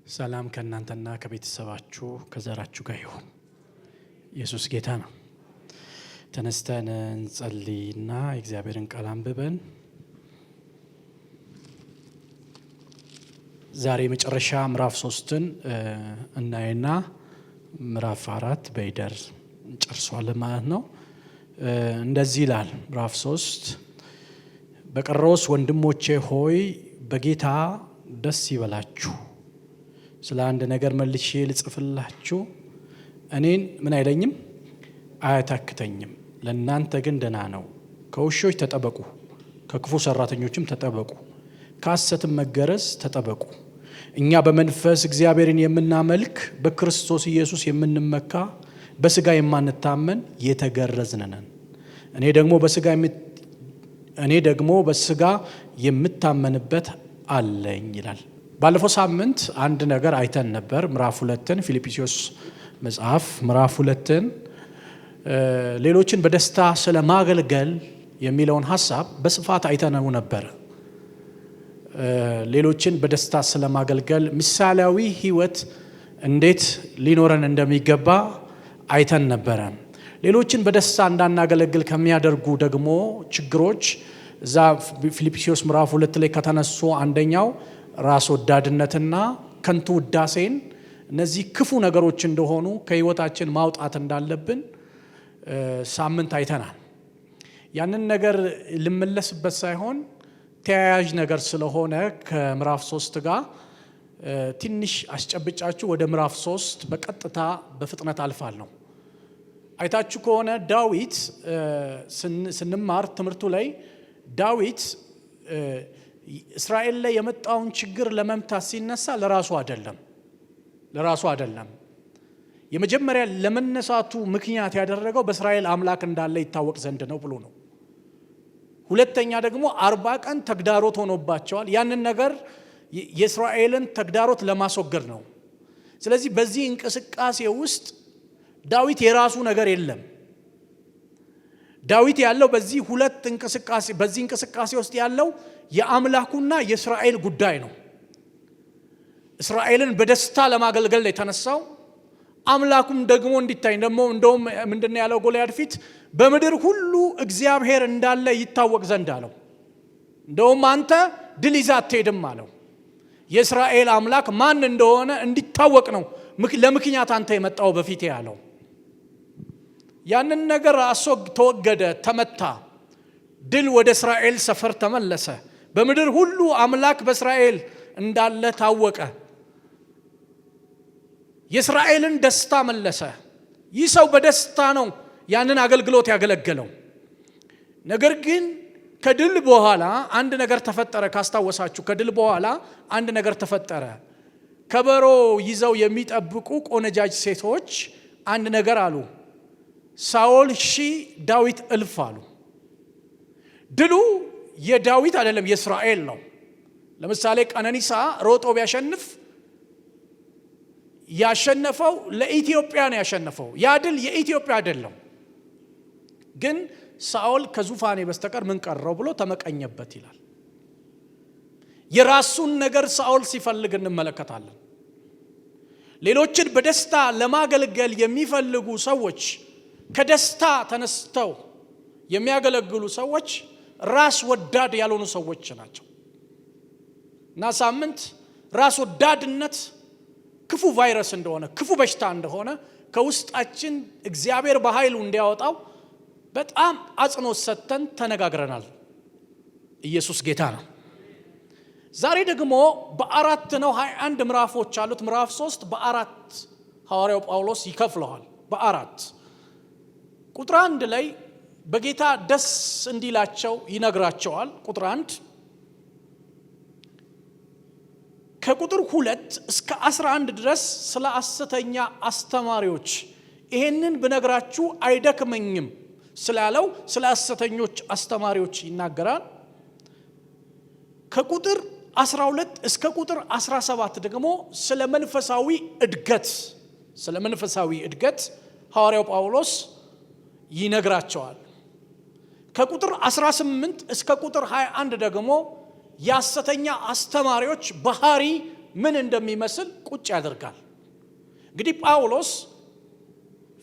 ሰላም ከእናንተና ከቤተሰባችሁ ከዘራችሁ ጋር ይሁን። ኢየሱስ ጌታ ነው። ተነስተን እንጸልይና እግዚአብሔርን ቃል አንብበን ዛሬ መጨረሻ ምዕራፍ 3ን እናይና ምዕራፍ 4 በይደር እንጨርሷለን ማለት ነው። እንደዚህ ይላል ምዕራፍ 3 በቀረውስ ወንድሞቼ ሆይ በጌታ ደስ ይበላችሁ። ስለ አንድ ነገር መልሼ ልጽፍላችሁ እኔን ምን አይለኝም አያታክተኝም። ለእናንተ ግን ደህና ነው። ከውሾች ተጠበቁ፣ ከክፉ ሰራተኞችም ተጠበቁ፣ ከሐሰትም መገረዝ ተጠበቁ። እኛ በመንፈስ እግዚአብሔርን የምናመልክ በክርስቶስ ኢየሱስ የምንመካ በስጋ የማንታመን የተገረዝን ነን። እኔ ደግሞ በስጋ የምታመንበት አለኝ ይላል። ባለፈው ሳምንት አንድ ነገር አይተን ነበር። ምዕራፍ 2ን ፊልጵስዩስ መጽሐፍ ምዕራፍ 2ን ሌሎችን በደስታ ስለማገልገል የሚለውን ሐሳብ በስፋት አይተነው ነበር። ሌሎችን በደስታ ስለማገልገል ምሳሌያዊ ሕይወት እንዴት ሊኖረን እንደሚገባ አይተን ነበረ። ሌሎችን በደስታ እንዳናገለግል ከሚያደርጉ ደግሞ ችግሮች እዛ ፊልጵስዩስ ምዕራፍ 2 ላይ ከተነሱ አንደኛው ራስ ወዳድነትና ከንቱ ውዳሴን፣ እነዚህ ክፉ ነገሮች እንደሆኑ ከህይወታችን ማውጣት እንዳለብን ሳምንት አይተናል። ያንን ነገር ልመለስበት ሳይሆን ተያያዥ ነገር ስለሆነ ከምዕራፍ 3 ጋር ትንሽ አስጨብጫችሁ ወደ ምዕራፍ 3 በቀጥታ በፍጥነት አልፋለሁ። አይታችሁ ከሆነ ዳዊት ስንማር ትምህርቱ ላይ ዳዊት እስራኤል ላይ የመጣውን ችግር ለመምታት ሲነሳ ለራሱ አይደለም። የመጀመሪያ ለመነሳቱ ምክንያት ያደረገው በእስራኤል አምላክ እንዳለ ይታወቅ ዘንድ ነው ብሎ ነው። ሁለተኛ ደግሞ 40 ቀን ተግዳሮት ሆኖባቸዋል። ያንን ነገር የእስራኤልን ተግዳሮት ለማስወገድ ነው። ስለዚህ በዚህ እንቅስቃሴ ውስጥ ዳዊት የራሱ ነገር የለም። ዳዊት ያለው በዚህ እንቅስቃሴ ውስጥ ያለው የአምላኩና የእስራኤል ጉዳይ ነው። እስራኤልን በደስታ ለማገልገል የተነሳው አምላኩም ደግሞ እንዲታይ ደግሞ እንደውም ምንድነው ያለው ጎልያድ ፊት በምድር ሁሉ እግዚአብሔር እንዳለ ይታወቅ ዘንድ አለው። እንደውም አንተ ድል ይዘህ አትሄድም አለው። የእስራኤል አምላክ ማን እንደሆነ እንዲታወቅ ነው ለምክንያት አንተ የመጣው በፊቴ ያለው። ያንን ነገር ተወገደ፣ ተመታ። ድል ወደ እስራኤል ሰፈር ተመለሰ። በምድር ሁሉ አምላክ በእስራኤል እንዳለ ታወቀ። የእስራኤልን ደስታ መለሰ። ይህ ሰው በደስታ ነው ያንን አገልግሎት ያገለገለው። ነገር ግን ከድል በኋላ አንድ ነገር ተፈጠረ። ካስታወሳችሁ ከድል በኋላ አንድ ነገር ተፈጠረ። ከበሮ ይዘው የሚጠብቁ ቆነጃጅ ሴቶች አንድ ነገር አሉ። ሳኦል 1000 ዳዊት 1000 አሉ። ድሉ የዳዊት አይደለም የእስራኤል ነው። ለምሳሌ ቀነኒሳ ሮጦ ቢያሸንፍ ያሸነፈው ለኢትዮጵያ ነው ያሸነፈው። ያ ድል የኢትዮጵያ አይደለም። ግን ሳኦል ከዙፋኔ በስተቀር ምን ቀረው ብሎ ተመቀኘበት ይላል። የራሱን ነገር ሳኦል ሲፈልግ እንመለከታለን። ሌሎችን በደስታ ለማገልገል የሚፈልጉ ሰዎች፣ ከደስታ ተነስተው የሚያገለግሉ ሰዎች ራስ ወዳድ ያልሆኑ ሰዎች ናቸው። እና ሳምንት ራስ ወዳድነት ክፉ ቫይረስ እንደሆነ፣ ክፉ በሽታ እንደሆነ ከውስጣችን እግዚአብሔር በኃይሉ እንዲያወጣው በጣም አጽንኦት ሰጥተን ተነጋግረናል። ኢየሱስ ጌታ ነው። ዛሬ ደግሞ በ4 ነው 21 ምዕራፎች አሉት። ምዕራፍ 3 በ4 ሐዋርያው ጳውሎስ ይከፍለዋል። በ4 ቁጥር 1 ላይ በጌታ ደስ እንዲላቸው ይነግራቸዋል። ቁጥር 1 ከቁጥር 2 እስከ 11 ድረስ ስለ ሐሰተኛ አስተማሪዎች ይሄንን ብነግራችሁ አይደክመኝም ስላለው ስለ ሐሰተኞች አስተማሪዎች ይናገራል። ከቁጥር 12 እስከ ቁጥር 17 ደግሞ ስለ መንፈሳዊ እድገት ሐዋርያው ጳውሎስ ይነግራቸዋል። ከቁጥር 18 እስከ ቁጥር 21 ደግሞ የሐሰተኛ አስተማሪዎች ባህሪ ምን እንደሚመስል ቁጭ ያደርጋል። እንግዲህ ጳውሎስ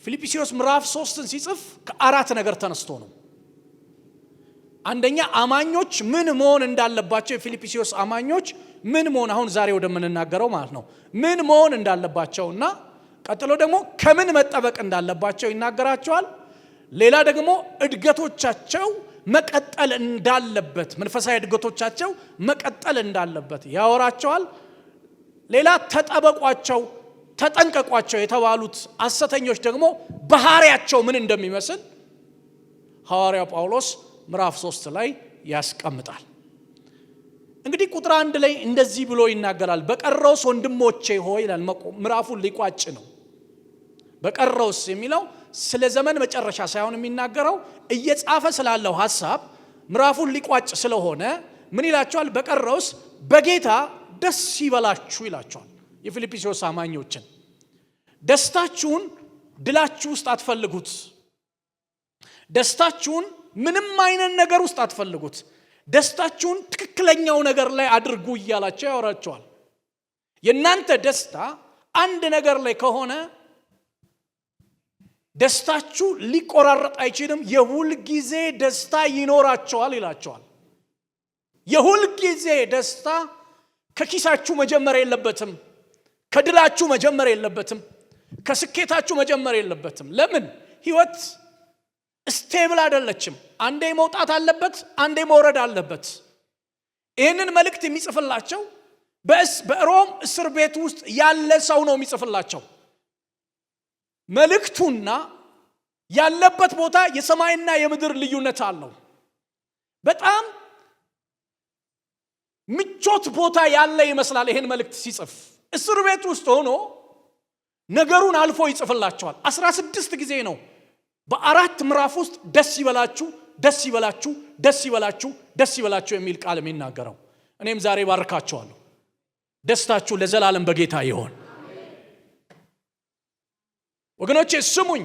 ፊልጵስዩስ ምዕራፍ 3ን ሲጽፍ ከአራት ነገር ተነስቶ ነው። አንደኛ አማኞች ምን መሆን እንዳለባቸው፣ የፊልጵስዩስ አማኞች ምን መሆን አሁን ዛሬ ወደምንናገረው ማለት ነው ምን መሆን እንዳለባቸውና ቀጥሎ ደግሞ ከምን መጠበቅ እንዳለባቸው ይናገራቸዋል። ሌላ ደግሞ እድገቶቻቸው መቀጠል እንዳለበት፣ መንፈሳዊ እድገቶቻቸው መቀጠል እንዳለበት ያወራቸዋል። ሌላ ተጠበቋቸው፣ ተጠንቀቋቸው የተባሉት ሐሰተኞች ደግሞ ባህሪያቸው ምን እንደሚመስል ሐዋርያው ጳውሎስ ምዕራፍ 3 ላይ ያስቀምጣል። እንግዲህ ቁጥር 1 ላይ እንደዚህ ብሎ ይናገራል። በቀረውስ ወንድሞቼ ሆይ ይላል። ምዕራፉን ሊቋጭ ነው። በቀረውስ የሚለው ስለ ዘመን መጨረሻ ሳይሆን የሚናገረው እየጻፈ ስላለው ሐሳብ ምዕራፉን ሊቋጭ ስለሆነ ምን ይላቸዋል? በቀረውስ በጌታ ደስ ይበላችሁ ይላቸዋል። የፊልጵስዩስ አማኞችን ደስታችሁን ድላችሁ ውስጥ አትፈልጉት። ደስታችሁን ምንም አይነት ነገር ውስጥ አትፈልጉት። ደስታችሁን ትክክለኛው ነገር ላይ አድርጉ እያላቸው ያወራቸዋል። የእናንተ ደስታ አንድ ነገር ላይ ከሆነ ደስታችሁ ሊቆራረጥ አይችልም። የሁል ጊዜ ደስታ ይኖራቸዋል ይላቸዋል። የሁል ጊዜ ደስታ ከኪሳችሁ መጀመር የለበትም። ከድላችሁ መጀመር የለበትም። ከስኬታችሁ መጀመር የለበትም። ለምን? ህይወት ስቴብል አይደለችም። አንዴ መውጣት አለበት፣ አንዴ መውረድ አለበት። ይህንን መልእክት የሚጽፍላቸው በሮም እስር ቤት ውስጥ ያለ ሰው ነው የሚጽፍላቸው። መልእክቱና ያለበት ቦታ የሰማይና የምድር ልዩነት አለው። በጣም ምቾት ቦታ ያለ ይመስላል። ይሄን መልእክት ሲጽፍ እስር ቤት ውስጥ ሆኖ ነገሩን አልፎ ይጽፍላቸዋል። 16 ጊዜ ነው በአራት ምዕራፍ ውስጥ ደስ ይበላችሁ፣ ደስ ይበላችሁ፣ ደስ ይበላችሁ፣ ደስ ይበላችሁ የሚል ቃል የሚናገረው። እኔም ዛሬ ባርካችኋለሁ። ደስታችሁ ለዘላለም በጌታ ይሆን። ወገኖቼ ስሙኝ፣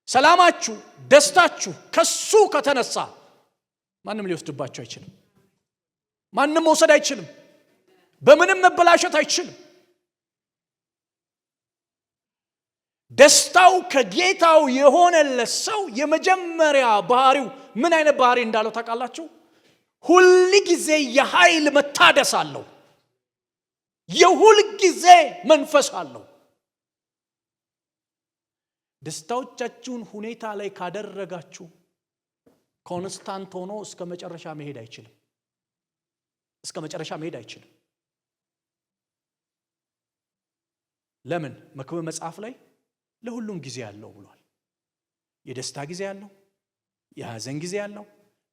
ሰላማችሁ፣ ደስታችሁ ከሱ ከተነሳ ማንም ሊወስድባችሁ አይችልም። ማንም መውሰድ አይችልም። በምንም መበላሸት አይችልም። ደስታው ከጌታው የሆነለት ሰው የመጀመሪያ ባህሪው ምን አይነት ባህሪ እንዳለው ታውቃላችሁ? ሁል ጊዜ የኃይል መታደስ አለው። የሁል ጊዜ መንፈስ አለው። ደስታዎቻችሁን ሁኔታ ላይ ካደረጋችሁ ኮንስታንት ሆኖ እስከ መጨረሻ መሄድ አይችልም። እስከ መጨረሻ መሄድ አይችልም። ለምን? መክብብ መጽሐፍ ላይ ለሁሉም ጊዜ ያለው ብሏል። የደስታ ጊዜ ያለው፣ የሐዘን ጊዜ ያለው፣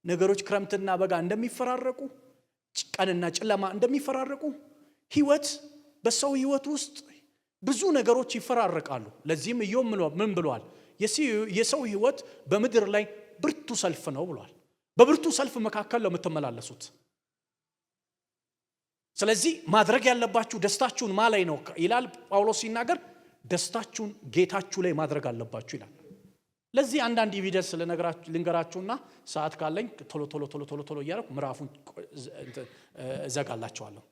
ነገሮች ክረምትና በጋ እንደሚፈራረቁ፣ ቀንና ጨለማ እንደሚፈራረቁ ህይወት በሰው ህይወት ውስጥ ብዙ ነገሮች ይፈራረቃሉ። ለዚህም ኢዮብ ምን ብሏል? የሰው ህይወት በምድር ላይ ብርቱ ሰልፍ ነው ብሏል። በብርቱ ሰልፍ መካከል ነው የምትመላለሱት። ስለዚህ ማድረግ ያለባችሁ ደስታችሁን ማላይ ነው ይላል ጳውሎስ ሲናገር። ደስታችሁን ጌታችሁ ላይ ማድረግ አለባችሁ ይላል። ለዚህ አንዳንድ ኤቪደንስ ልንገራችሁና ሰዓት ካለኝ ቶሎ እያደረኩ ምዕራፉን እዘጋላችኋለሁ።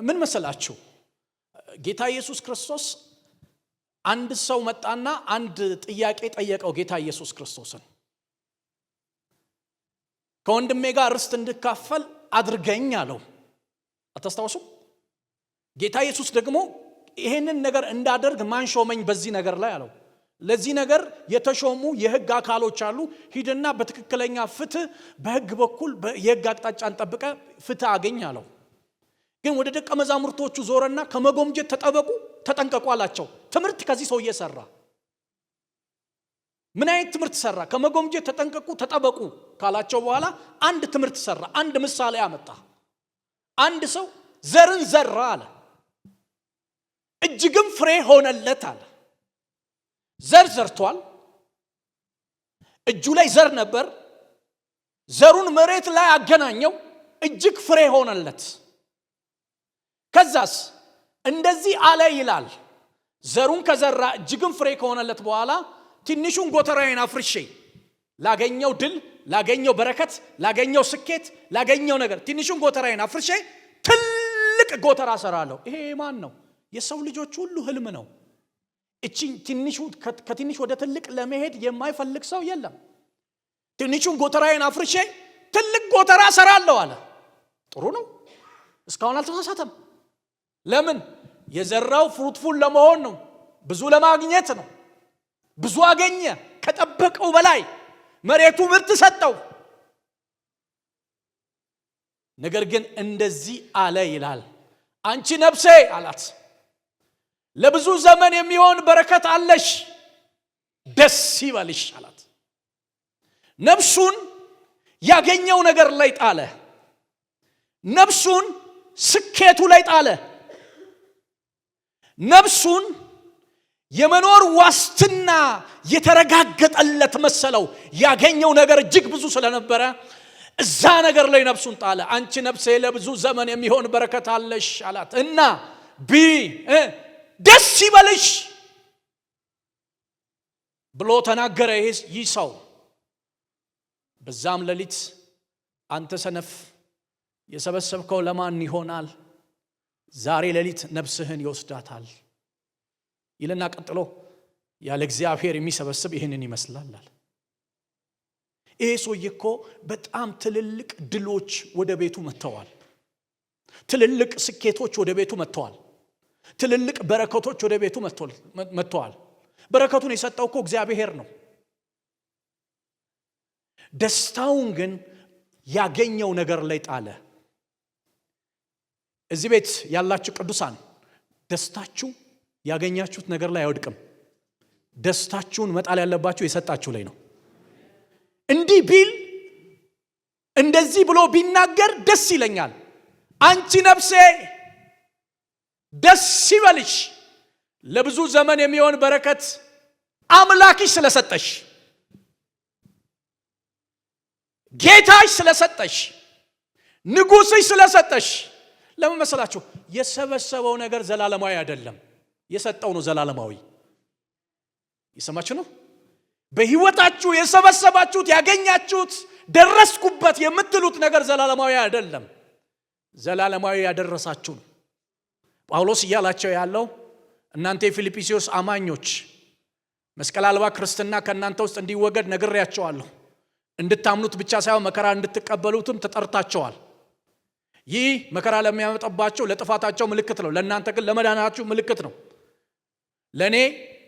ምን መሰላችሁ? ጌታ ኢየሱስ ክርስቶስ አንድ ሰው መጣና አንድ ጥያቄ ጠየቀው። ጌታ ኢየሱስ ክርስቶስን ከወንድሜ ጋር ርስት እንድካፈል አድርገኝ አለው። አታስታውሱም? ጌታ ኢየሱስ ደግሞ ይሄንን ነገር እንዳደርግ ማን ሾመኝ በዚህ ነገር ላይ አለው። ለዚህ ነገር የተሾሙ የህግ አካሎች አሉ። ሂድና በትክክለኛ ፍትህ በህግ በኩል የህግ አቅጣጫን ጠብቀ ፍትህ አገኝ አለው። ግን ወደ ደቀ መዛሙርቶቹ ዞረና ከመጎምጀት ተጠበቁ፣ ተጠንቀቁ አላቸው። ትምህርት ከዚህ ሰው እየሰራ ምን አይነት ትምህርት ሰራ? ከመጎምጀት ተጠንቀቁ፣ ተጠበቁ ካላቸው በኋላ አንድ ትምህርት ሰራ። አንድ ምሳሌ አመጣ። አንድ ሰው ዘርን ዘራ አለ፣ እጅግም ፍሬ ሆነለት አለ። ዘር ዘርቷል። እጁ ላይ ዘር ነበር። ዘሩን መሬት ላይ አገናኘው፣ እጅግ ፍሬ ሆነለት። ከዛስ እንደዚህ አለ ይላል። ዘሩን ከዘራ እጅግም ፍሬ ከሆነለት በኋላ ትንሹን ጎተራዬን አፍርሼ ላገኘው ድል፣ ላገኘው በረከት፣ ላገኘው ስኬት፣ ላገኘው ነገር ትንሹን ጎተራዬን አፍርሼ ትልቅ ጎተራ ሰራለሁ። ይሄ ማን ነው? የሰው ልጆች ሁሉ ህልም ነው። እቺ ከትንሽ ወደ ትልቅ ለመሄድ የማይፈልግ ሰው የለም። ትንሹን ጎተራዬን አፍርሼ ትልቅ ጎተራ ሰራለሁ አለ። ጥሩ ነው። እስካሁን አልተሳሳተም። ለምን? የዘራው ፍሩትፉል ለመሆን ነው። ብዙ ለማግኘት ነው። ብዙ አገኘ፣ ከጠበቀው በላይ መሬቱ ምርት ሰጠው። ነገር ግን እንደዚህ አለ ይላል፣ አንቺ ነፍሴ አላት፣ ለብዙ ዘመን የሚሆን በረከት አለሽ፣ ደስ ይበልሽ አላት። ነፍሱን ያገኘው ነገር ላይ ጣለ። ነፍሱን ስኬቱ ላይ ጣለ። ነፍሱን የመኖር ዋስትና የተረጋገጠለት መሰለው። ያገኘው ነገር እጅግ ብዙ ስለነበረ እዛ ነገር ላይ ነፍሱን ጣለ። አንቺ ነፍሴ ለብዙ ዘመን የሚሆን በረከት አለሽ አላት እና ደስ ይበልሽ ብሎ ተናገረ ይህ ሰው። በዛም ሌሊት አንተ ሰነፍ የሰበሰብከው ለማን ይሆናል? ዛሬ ሌሊት ነፍስህን ይወስዳታል ይልና ቀጥሎ ያለ እግዚአብሔር የሚሰበስብ ይህንን ይመስላል። ይሄ ሰውዬ እኮ በጣም ትልልቅ ድሎች ወደ ቤቱ መጥተዋል። ትልልቅ ስኬቶች ወደ ቤቱ መጥተዋል። ትልልቅ በረከቶች ወደ ቤቱ መጥተዋል። በረከቱን የሰጠው እኮ እግዚአብሔር ነው። ደስታውን ግን ያገኘው ነገር ላይ ጣለ። እዚህ ቤት ያላችሁ ቅዱሳን ደስታችሁ ያገኛችሁት ነገር ላይ አይወድቅም። ደስታችሁን መጣል ያለባችሁ የሰጣችሁ ላይ ነው። እንዲህ ቢል እንደዚህ ብሎ ቢናገር ደስ ይለኛል። አንቺ ነፍሴ ደስ ይበልሽ፣ ለብዙ ዘመን የሚሆን በረከት አምላክሽ ስለሰጠሽ፣ ጌታሽ ስለሰጠሽ፣ ንጉስሽ ስለሰጠሽ። ለምን መሰላችሁ? የሰበሰበው ነገር ዘላለማዊ አይደለም፣ የሰጠው ነው ዘላለማዊ። ይሰማችሁ ነው? በህይወታችሁ የሰበሰባችሁት ያገኛችሁት ደረስኩበት የምትሉት ነገር ዘላለማዊ አይደለም፣ ዘላለማዊ ያደረሳችሁ ነው። ጳውሎስ እያላቸው ያለው እናንተ የፊልጵስዩስ አማኞች መስቀል አልባ ክርስትና ከእናንተ ውስጥ እንዲወገድ ነግሬያቸዋለሁ። እንድታምኑት ብቻ ሳይሆን መከራ እንድትቀበሉትም ተጠርታቸዋል። ይህ መከራ ለሚያመጣባቸው ለጥፋታቸው ምልክት ነው፣ ለእናንተ ግን ለመዳናችሁ ምልክት ነው። ለእኔ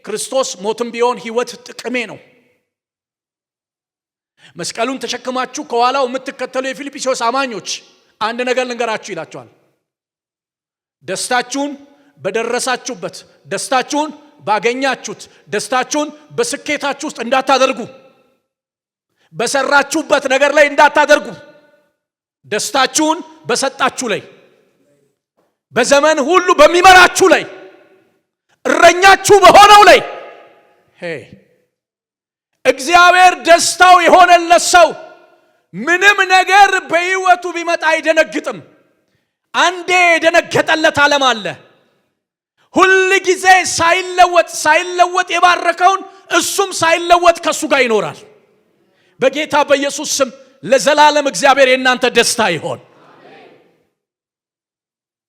ክርስቶስ ሞትም ቢሆን ህይወት ጥቅሜ ነው። መስቀሉን ተሸክማችሁ ከኋላው የምትከተሉ የፊልጵስዩስ አማኞች አንድ ነገር ልንገራችሁ ይላቸዋል። ደስታችሁን በደረሳችሁበት፣ ደስታችሁን ባገኛችሁት፣ ደስታችሁን በስኬታችሁ ውስጥ እንዳታደርጉ፣ በሰራችሁበት ነገር ላይ እንዳታደርጉ፣ ደስታችሁን በሰጣችሁ ላይ፣ በዘመን ሁሉ በሚመራችሁ ላይ፣ እረኛችሁ በሆነው ላይ። እግዚአብሔር ደስታው የሆነለት ሰው ምንም ነገር በህይወቱ ቢመጣ አይደነግጥም። አንዴ የደነገጠለት ዓለም አለ። ሁል ጊዜ ሳይለወጥ የባረከውን እሱም ሳይለወጥ ከሱ ጋር ይኖራል። በጌታ በኢየሱስ ስም ለዘላለም እግዚአብሔር የእናንተ ደስታ ይሆን።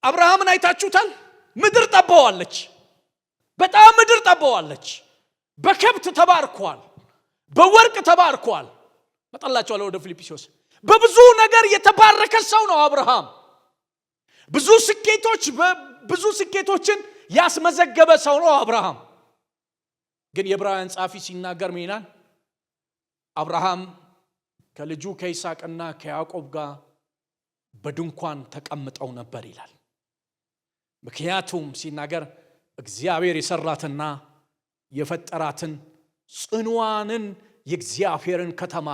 አብርሃምን አይታችሁታል። ምድር ጠባዋለች፣ በጣም ምድር ጠባዋለች። በከብት ተባርኳል፣ በወርቅ ተባርኳል። መጣላችኋለሁ ወደ ፊልጵስዩስ። በብዙ ነገር የተባረከ ሰው ነው አብርሃም። ብዙ ስኬቶችን ያስመዘገበ ሰው ነው አብርሃም። ግን የዕብራውያን ጻፊ ሲናገር ምን ይላል? አብርሃም ከልጁ ከይስሐቅና ከያዕቆብ ጋር በድንኳን ተቀምጠው ነበር ይላል። ምክንያቱም ሲናገር እግዚአብሔር የሰራትና የፈጠራትን ጽኑዋንን የእግዚአብሔርን ከተማ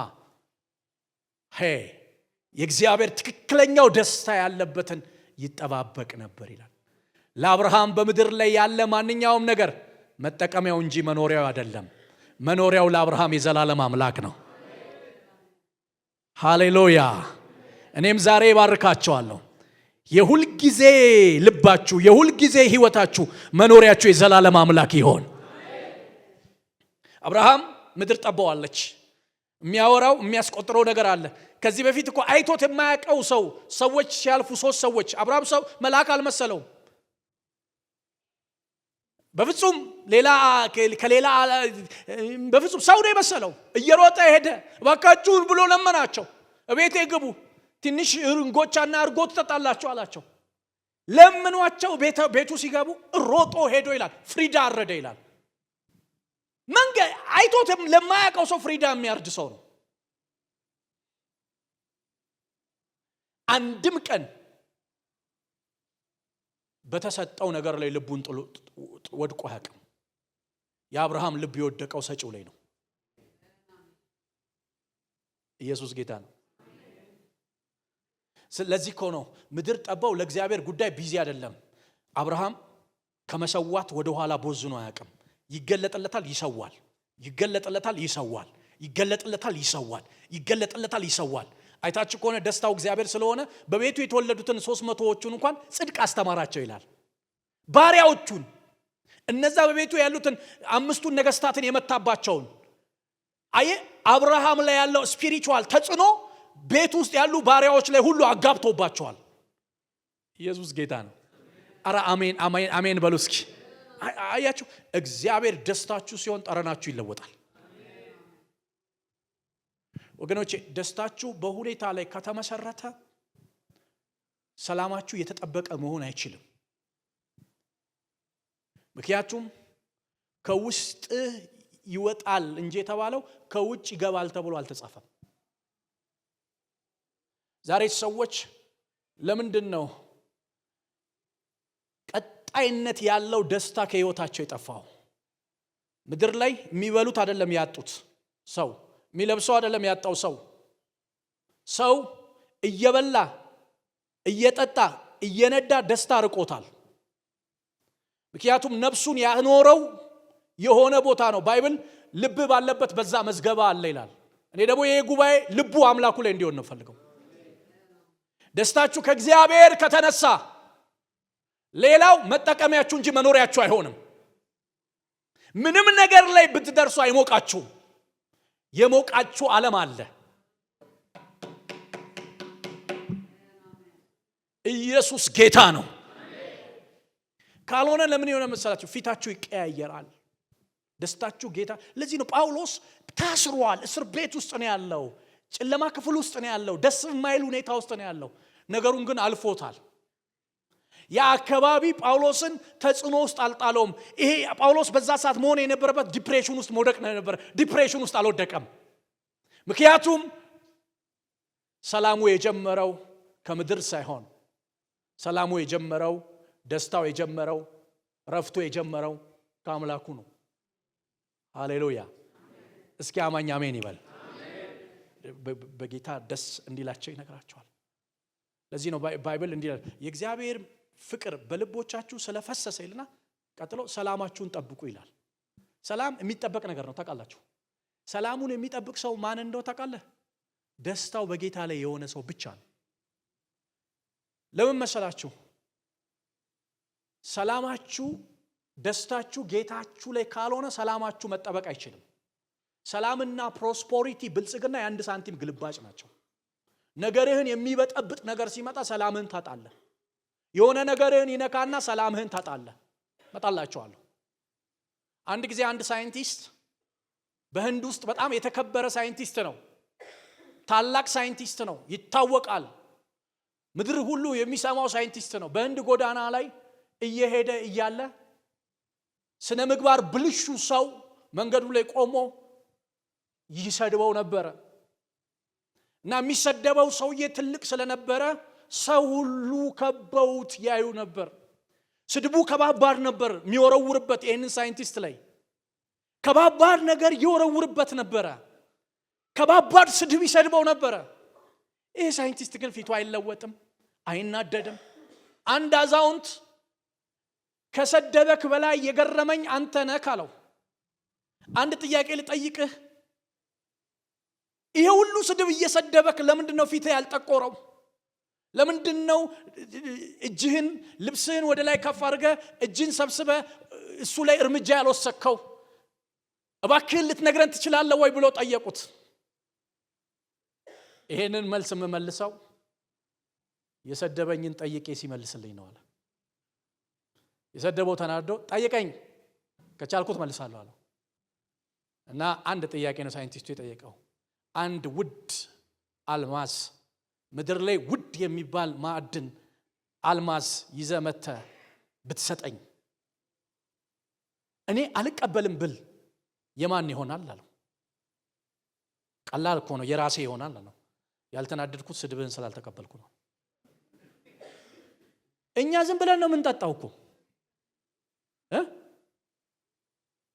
የእግዚአብሔር ትክክለኛው ደስታ ያለበትን ይጠባበቅ ነበር ይላል። ለአብርሃም በምድር ላይ ያለ ማንኛውም ነገር መጠቀሚያው እንጂ መኖሪያው አይደለም። መኖሪያው ለአብርሃም የዘላለም አምላክ ነው። ሃሌሉያ። እኔም ዛሬ ባርካቸዋለሁ። የሁል ጊዜ ልባችሁ፣ የሁል ጊዜ ህይወታችሁ፣ መኖሪያችሁ የዘላለም አምላክ ይሆን። አብርሃም ምድር ጠባዋለች። የሚያወራው የሚያስቆጥረው ነገር አለ። ከዚህ በፊት እኮ አይቶት የማያውቀው ሰዎች ሲያልፉ 3 ሰዎች አብርሃም ሰው መልአክ አልመሰለውም በፍጹም በፍጹም ሰው ነው የመሰለው። እየሮጠ ሄደ። እባካችሁን ብሎ ለመናቸው። እቤቴ ግቡ ትንሽ እንጎቻና እርጎ ትጠጣላችሁ አላቸው። ለምኗቸው ቤቱ ሲገቡ ሮጦ ሄዶ ይላል ፍሪዳ አረደ ይላል። አይቶትም ለማያውቀው ሰው ፍሪዳ የሚያርድ ሰው ነው። አንድም ቀን በተሰጠው ነገር ላይ ልቡን ወድቆ አያውቅም። የአብርሃም ልብ የወደቀው ሰጪው ላይ ነው። ኢየሱስ ጌታ ነው። ስለዚህ እኮ ነው ምድር ጠባው ለእግዚአብሔር ጉዳይ ቢዚ አይደለም። አብርሃም ከመሰዋት ወደ ኋላ ቦዝኖ አያውቅም። ይገለጥለታል፣ ይሰዋል። ይገለጥለታል፣ ይሰዋል። ይገለጥለታል፣ ይሰዋል። ይገለጥለታል፣ ይሰዋል። አይታችሁ ከሆነ ደስታው እግዚአብሔር ስለሆነ በቤቱ የተወለዱትን 300ዎቹን እንኳን ጽድቅ አስተማራቸው ይላል። ባሪያዎቹን እነዛ በቤቱ ያሉትን 5ቱን ነገስታትን የመታባቸውን አብርሃም ላይ ያለው ስፒሪቹዋል ተጽዕኖ ቤት ውስጥ ያሉ ባሪያዎች ላይ ሁሉ አጋብቶባቸዋል። ኢየሱስ ጌታ ነው። አረ አሜን አሜን አሜን በሉ እስኪ። አያችሁ እግዚአብሔር ደስታችሁ ሲሆን ጠረናችሁ ይለወጣል። ወገኖቼ ደስታችሁ በሁኔታ ላይ ከተመሰረተ ሰላማችሁ የተጠበቀ መሆን አይችልም። ምክንያቱም ከውስጥ ይወጣል እንጂ የተባለው ከውጭ ይገባል ተብሎ አልተጻፈም። ዛሬ ሰዎች ለምንድን ነው ቀጣይነት ያለው ደስታ ከህይወታቸው የጠፋው? ምድር ላይ የሚበሉት አይደለም ያጡት ሰው፣ የሚለብሰው አይደለም ያጣው ሰው እየበላ እየጠጣ እየነዳ ደስታ ርቆታል። ምክንያቱም ነፍሱን ያኖረው የሆነ ቦታ ነው። ባይብል ልብ ባለበት በዛ መዝገባ አለ ይላል። እኔ ደግሞ ይሄ ጉባኤ ልቡ አምላኩ ላይ እንዲሆን ነው ፈልገው። ደስታችሁ ከእግዚአብሔር ከተነሳ ሌላው መጠቀሚያችሁ እንጂ መኖሪያችሁ አይሆንም። ምንም ነገር ላይ ብትደርሱ አይሞቃችሁም። የሞቃችሁ ዓለም አለ። ኢየሱስ ጌታ ነው። ካልሆነ ለምን የሆነ መሰላችሁ ፊታችሁ ይቀያየራል። ደስታችሁ ጌታ። ለዚህ ነው ጳውሎስ ታስሯል፣ እስር ቤት ውስጥ ነው ያለው፣ ጨለማ ክፍል ውስጥ ነው ያለው፣ ደስ የማይል ሁኔታ ውስጥ ነው ያለው። ነገሩን ግን አልፎታል። ያ አካባቢ ጳውሎስን ተጽዕኖ ውስጥ አልጣለውም። ይሄ ጳውሎስ በዛ ሰዓት መሆን የነበረበት ዲፕሬሽን ውስጥ መውደቅ ነበር። ዲፕሬሽን ውስጥ አልወደቀም። ምክንያቱም ሰላሙ የጀመረው ከምድር ሳይሆን ሰላሙ የጀመረው ደስታው የጀመረው ረፍቶ የጀመረው ከአምላኩ ነው። ሃሌሉያ! እስኪ አማኝ አሜን ይበል። በጌታ ደስ እንዲላቸው ይነግራቸዋል። ለዚህ ነው ባይብል እንዲላል የእግዚአብሔር ፍቅር በልቦቻችሁ ስለፈሰሰ ይልና ቀጥሎ ሰላማችሁን ጠብቁ ይላል። ሰላም የሚጠበቅ ነገር ነው ታውቃላችሁ። ሰላሙን የሚጠብቅ ሰው ማን እንደው ታውቃለህ? ደስታው በጌታ ላይ የሆነ ሰው ብቻ ነው። ለምን መሰላችሁ? ሰላማችሁ ደስታችሁ ጌታችሁ ላይ ካልሆነ ሰላማችሁ መጠበቅ አይችልም። ሰላምና ፕሮስፐሪቲ ብልጽግና የአንድ ሳንቲም ግልባጭ ናቸው። ነገርህን የሚበጠብጥ ነገር ሲመጣ ሰላምህን ታጣለህ። የሆነ ነገርህን ይነካና ሰላምህን ታጣለህ። መጣላችኋለሁ። አንድ ጊዜ አንድ ሳይንቲስት በህንድ ውስጥ በጣም የተከበረ ሳይንቲስት ነው። ታላቅ ሳይንቲስት ነው፣ ይታወቃል። ምድር ሁሉ የሚሰማው ሳይንቲስት ነው። በህንድ ጎዳና ላይ እየሄደ እያለ ስነ ምግባር ብልሹ ሰው መንገዱ ላይ ቆሞ ይሰድበው ነበረ እና የሚሰደበው ሰውዬ ትልቅ ስለነበረ ሰው ሁሉ ከበውት ያዩ ነበር። ስድቡ ከባባድ ነበር የሚወረውርበት። ይሄንን ሳይንቲስት ላይ ከባባድ ነገር ይወረውርበት ነበረ። ከባባድ ስድብ ይሰድበው ነበረ። ይሄ ሳይንቲስት ግን ፊቱ አይለወጥም፣ አይናደድም። አንድ አዛውንት ከሰደበክ በላይ የገረመኝ አንተ ነህ ካለው፣ አንድ ጥያቄ ልጠይቅህ፣ ይሄ ሁሉ ስድብ እየሰደበክ ለምንድነው ፊትህ ያልጠቆረው? ለምንድነው እጅህን ልብስህን ወደ ላይ ከፍ አድርገህ እጅን ሰብስበህ እሱ ላይ እርምጃ ያልወሰድከው? እባክህ ልትነግረን ትችላለህ ወይ ብሎ ጠየቁት። ይሄንን መልስ የምመልሰው የሰደበኝን ጠይቄ ሲመልስልኝ ነው አለ። የሰደበው ተናዶ ጠይቀኝ ከቻልኩት መልሳለሁ አለ። እና አንድ ጥያቄ ነው ሳይንቲስቱ የጠየቀው። አንድ ውድ አልማዝ ምድር ላይ ውድ የሚባል ማዕድን አልማዝ ይዘህ መጥተህ ብትሰጠኝ እኔ አልቀበልም ብል የማን ይሆናል አለው። ቀላል እኮ ነው፣ የራሴ ይሆናል አለው። ያልተናደድኩት ስድብህን ስላልተቀበልኩ ነው። እኛ ዝም ብለን ነው የምንጠጣው እኮ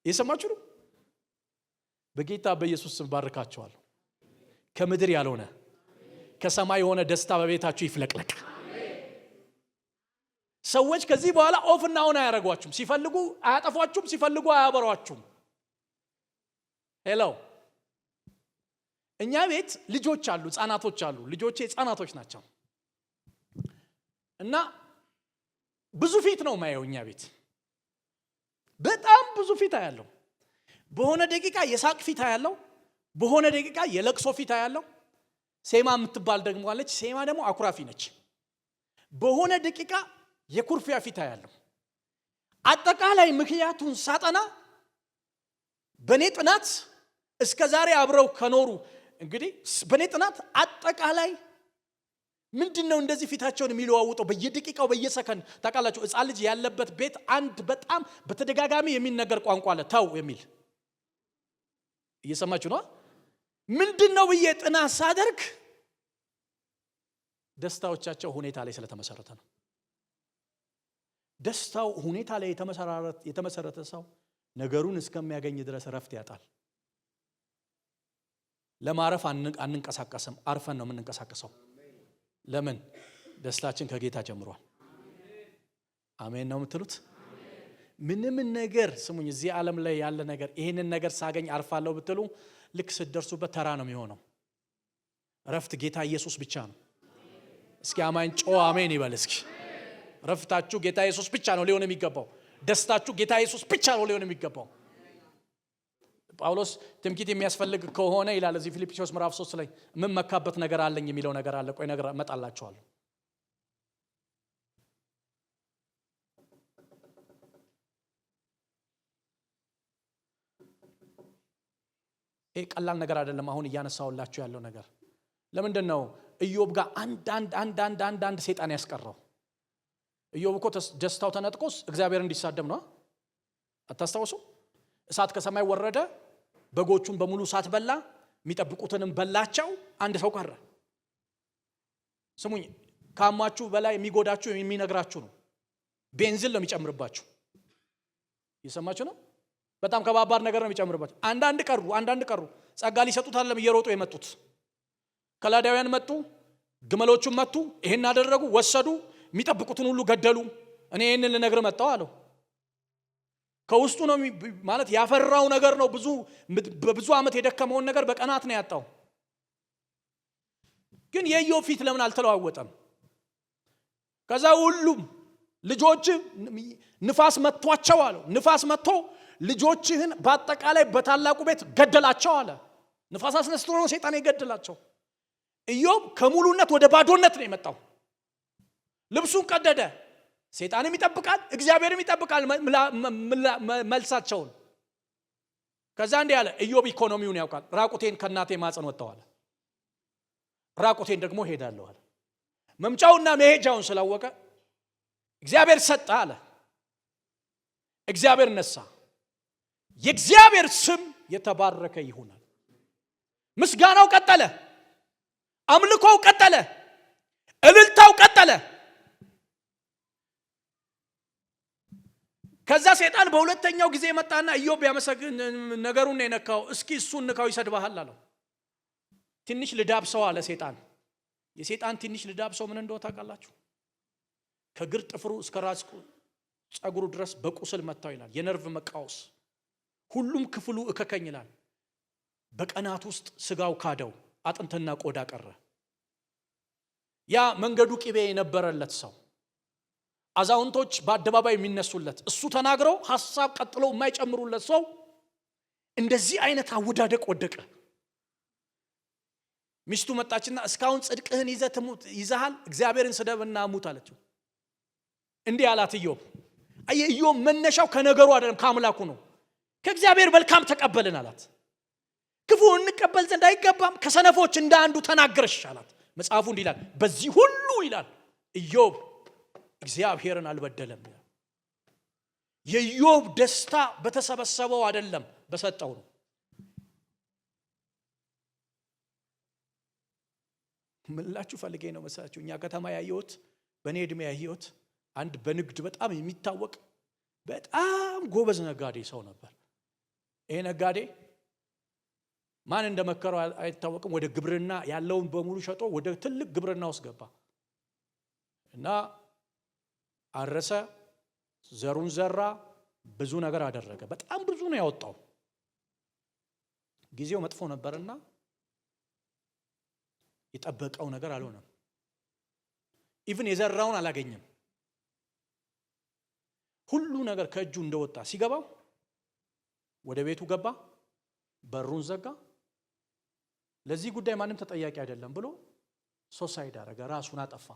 የሰማችሁ ነው። በጌታ በኢየሱስ ስም ባርካቸዋለሁ። ከምድር ያልሆነ ከሰማይ የሆነ ደስታ በቤታችሁ ይፍለቅለቅ። ሰዎች ከዚህ በኋላ ኦፍና ኦን አያረጓችሁም። ሲፈልጉ አያጠፏችሁም፣ ሲፈልጉ አያበሯችሁም። ሄሎ፣ እኛ ቤት ልጆች አሉ፣ ህፃናቶች አሉ። ልጆቼ ህፃናቶች ናቸው እና ብዙ ፊት ነው ማየው። እኛ ቤት በጣም ብዙ ፊት አያለው። በሆነ ደቂቃ የሳቅ ፊት አያለው፣ በሆነ ደቂቃ የለቅሶ ፊት አያለው። ሴማ የምትባል ደግሞ አለች። ሴማ ደግሞ አኩራፊ ነች። በሆነ ደቂቃ የኩርፊያ ፊት አያለው። አጠቃላይ ምክንያቱን ሳጠና በኔ ጥናት እስከዛሬ አብረው ከኖሩ እንግዲህ በኔ ጥናት አጠቃላይ ምንድነው እንደዚህ ፊታቸውን የሚለዋውጠው በየደቂቃው በየሰከንድ ታውቃላችሁ። ሕፃን ልጅ ያለበት ቤት አንድ በጣም በተደጋጋሚ የሚነገር ቋንቋ አለ፣ ተው የሚል። እየሰማችሁ ነው? ምንድነው ብዬ ጥናት ሳደርግ ደስታዎቻቸው ሁኔታ ላይ ስለተመሰረተ ነው። ደስታው ሁኔታ ላይ የተመሰረተ ሰው ነገሩን እስከሚያገኝ ድረስ ረፍት ያጣል። ለማረፍ አንንቀሳቀስም፣ አርፈን ነው የምንንቀሳቀሰው። ለምን? ደስታችን ከጌታ ጀምሯል። አሜን ነው የምትሉት? ምንም ነገር ስሙኝ፣ እዚህ ዓለም ላይ ያለ ነገር ይሄንን ነገር ሳገኝ አርፋለሁ ብትሉ ልክ ስትደርሱበት ተራ ነው የሚሆነው። ረፍት ጌታ ኢየሱስ ብቻ ነው። እስኪ አማኝ ጮ አሜን ይበል እስኪ። ረፍታችሁ ጌታ ኢየሱስ ብቻ ነው ሊሆን የሚገባው። ደስታችሁ ጌታ ኢየሱስ ብቻ ነው ሊሆን የሚገባው። ጳውሎስ ትምክህት የሚያስፈልግ ከሆነ ይላል እዚህ ፊልጵስዩስ ምዕራፍ 3 ላይ ምን መካበት ነገር አለኝ የሚለው ነገር አለ። ቆይ ነገር መጣላችኋለሁ። ይሄ ቀላል ነገር አይደለም። አሁን እያነሳውላችሁ ያለው ነገር ለምንድን ነው ኢዮብ ጋር አንድ ሰይጣን ያስቀረው? ኢዮብ እኮ ደስታው ተነጥቆስ እግዚአብሔር እንዲሳደብ ነው። አታስታውሱ? እሳት ከሰማይ ወረደ፣ በጎቹን በሙሉ እሳት በላ፣ የሚጠብቁትንም በላቸው። አንድ ሰው ቀረ። ስሙኝ፣ ካማችሁ በላይ የሚጎዳችሁ የሚነግራችሁ ነው። ቤንዚን ነው የሚጨምርባችሁ። እየሰማችሁ ነው? በጣም ከባባድ ነገር ነው የሚጨምርባችሁ። አንዳንድ ቀሩ። ጸጋ ሊሰጡት አይደለም እየሮጡ የመጡት። ከላዳውያን መጡ፣ ግመሎቹን መቱ፣ ይሄን አደረጉ፣ ወሰዱ፣ የሚጠብቁትን ሁሉ ገደሉ። እኔ ይሄንን ልነግር መጣው አለው። ከውስጡ ነው ማለት ያፈራው ነገር ነው። በብዙ ዓመት የደከመውን ነገር በቀናት ነው ያጣው። ግን የኢዮብ ፊት ለምን አልተለዋወጠም? ከዛ ሁሉም ልጆች ንፋስ መጥቷቸው አለው። ንፋስ መጥቶ ልጆችህን በአጠቃላይ በታላቁ ቤት ገደላቸው አለ። ንፋስ አስነስቶ ነው ሰይጣን የገደላቸው። ኢዮብ ከሙሉነት ወደ ባዶነት ነው የመጣው። ልብሱን ቀደደ። ሰይጣንም ይጠብቃል፣ እግዚአብሔርም ይጠብቃል መልሳቸውን። ከዛ እንዲህ አለ፣ ኢዮብ ኢኮኖሚውን ያውቃል። ራቁቴን ከእናቴ ማፀን ወጣው አለ። ራቁቴን ደግሞ ሄዳለሁ አለ። መምጫውና መሄጃውን ስላወቀ እግዚአብሔር ሰጠ አለ። እግዚአብሔር ነሳ። የእግዚአብሔር ስም የተባረከ ይሁናል። ምስጋናው ቀጠለ፣ አምልኮው ቀጠለ፣ እልልታው ቀጠለ። ከዛ ሰይጣን በሁለተኛው ጊዜ መጣና ኢዮብ ያመሰግን ነገሩን የነካው እስኪ እሱን ንካው ይሰድባል አለው። ትንሽ ልዳብሰው አለ ሰይጣን። የሰይጣን ትንሽ ልዳብሰው ምን እንደሆነ ታውቃላችሁ? ከግር ጥፍሩ እስከ ራስ ጸጉሩ ድረስ በቁስል መታው ይላል። የነርቭ መቃወስ፣ ሁሉም ክፍሉ እከከኝ ይላል። በቀናት ውስጥ ስጋው ካደው፣ አጥንትና ቆዳ ቀረ። ያ መንገዱ ቅቤ የነበረለት ሰው፣ አዛውንቶች በአደባባይ የሚነሱለት፣ እሱ ተናግረው ሐሳብ ቀጥለው የማይጨምሩለት ሰው እንደዚህ አይነት አወዳደቅ ወደቀ። ሚስቱ መጣችና እስካሁን ጽድቅህን ይዘሃል እግዚአብሔርን ስደብና ሙት አለችው። እንዲህ አላት ኢዮብ። ኢዮብ መነሻው ከነገሩ አይደለም ከአምላኩ ነው። ከእግዚአብሔር መልካም ተቀበልን አላት። ክፉ እንቀበል ዘንድ አይገባም፣ ከሰነፎች እንደ አንዱ ተናገረሽ አላት። መጽሐፉ እንዲህ ይላል፣ በዚህ ሁሉ ይላል ኢዮብ እግዚአብሔርን አልበደለም። የኢዮብ ደስታ በተሰበሰበው አይደለም በሰጠው ነው። ምላችሁ ፈልጌ ነው መሰላችሁ። እኛ ከተማ ያየሁት በኔ እድሜ ያየሁት አንድ በንግድ በጣም የሚታወቅ በጣም ጎበዝ ነጋዴ ሰው ነበር። ይሄ ነጋዴ ማን እንደመከረው አይታወቅም። ወደ ግብርና ያለውን በሙሉ ሸጦ ወደ ትልቅ ግብርና ውስጥ ገባ እና አረሰ፣ ዘሩን ዘራ፣ ብዙ ነገር አደረገ። በጣም ብዙ ነው ያወጣው። ጊዜው መጥፎ ነበርና የጠበቀው ነገር አልሆነም። ኢቭን የዘራውን አላገኘም። ሁሉ ነገር ከእጁ እንደወጣ ሲገባው ወደ ቤቱ ገባ፣ በሩን ዘጋ። ለዚህ ጉዳይ ማንም ተጠያቂ አይደለም ብሎ ሱሳይድ አደረገ፣ ራሱን አጠፋ።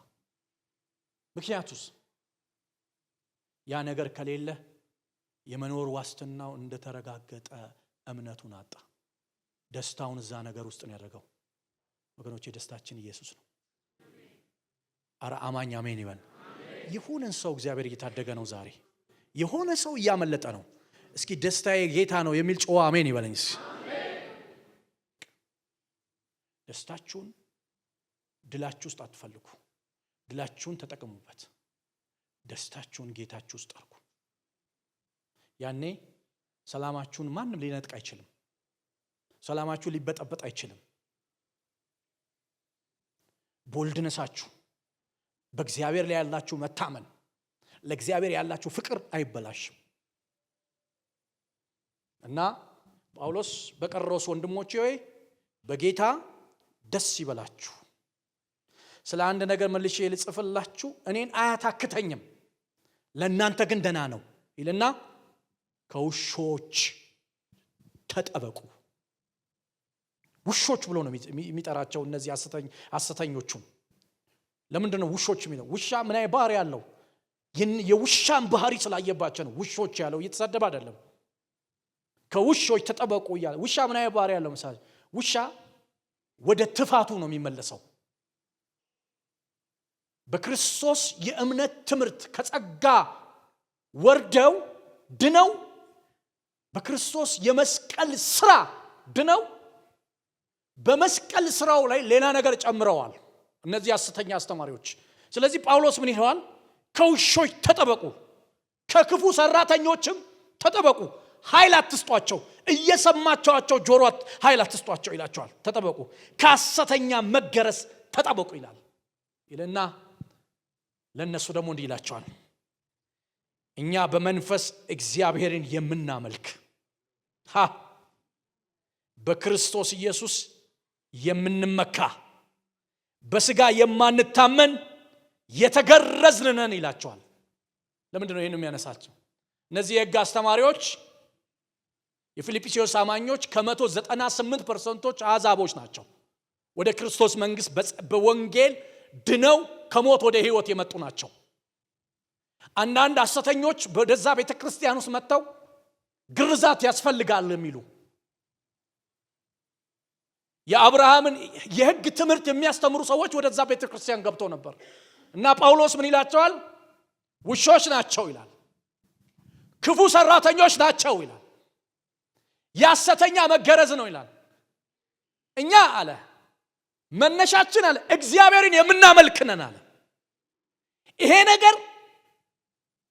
ምክንያቱስ ያ ነገር ከሌለ የመኖር ዋስትናው እንደተረጋገጠ እምነቱን አጣ። ደስታውን እዛ ነገር ውስጥ ነው ያደረገው። ወገኖቼ ደስታችን ኢየሱስ ነው። አረ አማኝ አሜን ይበል። የሆነን ሰው እግዚአብሔር እየታደገ ነው ዛሬ። የሆነ ሰው እያመለጠ ነው። እስኪ ደስታዬ ጌታ ነው የሚል ጮህ አሜን ይበለኝ። ደስታችሁን ድላችሁ ውስጥ አትፈልጉ። ድላችሁን ተጠቅሙበት። ደስታችሁን ጌታችሁ ውስጥ አርጉ። ያኔ ሰላማችሁን ማንም ሊነጥቅ አይችልም። ሰላማችሁ ሊበጠበጥ አይችልም። ቦልድነሳችሁ፣ በእግዚአብሔር ላይ ያላችሁ መታመን፣ ለእግዚአብሔር ያላችሁ ፍቅር አይበላሽም። እና ጳውሎስ በቀረውስ ወንድሞቼ ሆይ በጌታ ደስ ይበላችሁ፣ ስለ አንድ ነገር መልሼ ልጽፍላችሁ እኔን አያታክተኝም፣ ለእናንተ ግን ደህና ነው ይልና ከውሾች ተጠበቁ። ውሾች ብሎ ነው የሚጠራቸው እነዚህ ሐሰተኞቹን። ለምንድን ነው ውሾች የሚለው? ውሻ ምን አይነት ባህሪ ያለው? የውሻን ባህሪ ስላየባቸው ነው ውሾች ያለው። እየተሳደበ አይደለም። ከውሾች ተጠበቁ እያለ። ውሻ ምን አይነት ባህሪ ያለው መሰለኝ? ውሻ ወደ ትፋቱ ነው የሚመለሰው። በክርስቶስ የእምነት ትምህርት ከጸጋ ወርደው ድነው በክርስቶስ የመስቀል ስራ ድነው በመስቀል ስራው ላይ ሌላ ነገር ጨምረዋል እነዚህ ሐሰተኛ አስተማሪዎች። ስለዚህ ጳውሎስ ምን ይለዋል? ከውሾች ተጠበቁ፣ ከክፉ ሰራተኞችም ተጠበቁ። ኃይል አትስጧቸው፣ እየሰማቸዋቸው ጆሮ ኃይል አትስጧቸው ይላቸዋል። ተጠበቁ፣ ከሐሰተኛ መገረስ ተጠበቁ ይልና ለነሱ ደግሞ እንዲህ ይላቸዋል፣ እኛ በመንፈስ እግዚአብሔርን የምናመልክ በክርስቶስ ኢየሱስ የምንመካ በስጋ የማንታመን የተገረዝን ነን ይላቸዋል። ለምንድን ነው ይሄን የሚያነሳቸው? እነዚህ የሕግ አስተማሪዎች የፊልጵስዩስ አማኞች ከ198% አሕዛቦች ናቸው። ወደ ክርስቶስ መንግስት በወንጌል ድነው ከሞት ወደ ህይወት የመጡ ናቸው። አንዳንድ ሐሰተኞች በደዛ ቤተክርስቲያን ውስጥ መጥተው ግርዛት ያስፈልጋል የሚሉ የአብርሃምን የሕግ ትምህርት የሚያስተምሩ ሰዎች ወደዛ ቤተክርስቲያን ገብተው ነበር። እና ጳውሎስ ምን ይላቸዋል? ውሾች ናቸው ይላል። ክፉ ሰራተኞች ናቸው ይላል። የሐሰተኛ መገረዝ ነው ይላል። እኛ አለ መነሻችን አለ እግዚአብሔርን የምናመልክ ነን አለ። ይሄ ነገር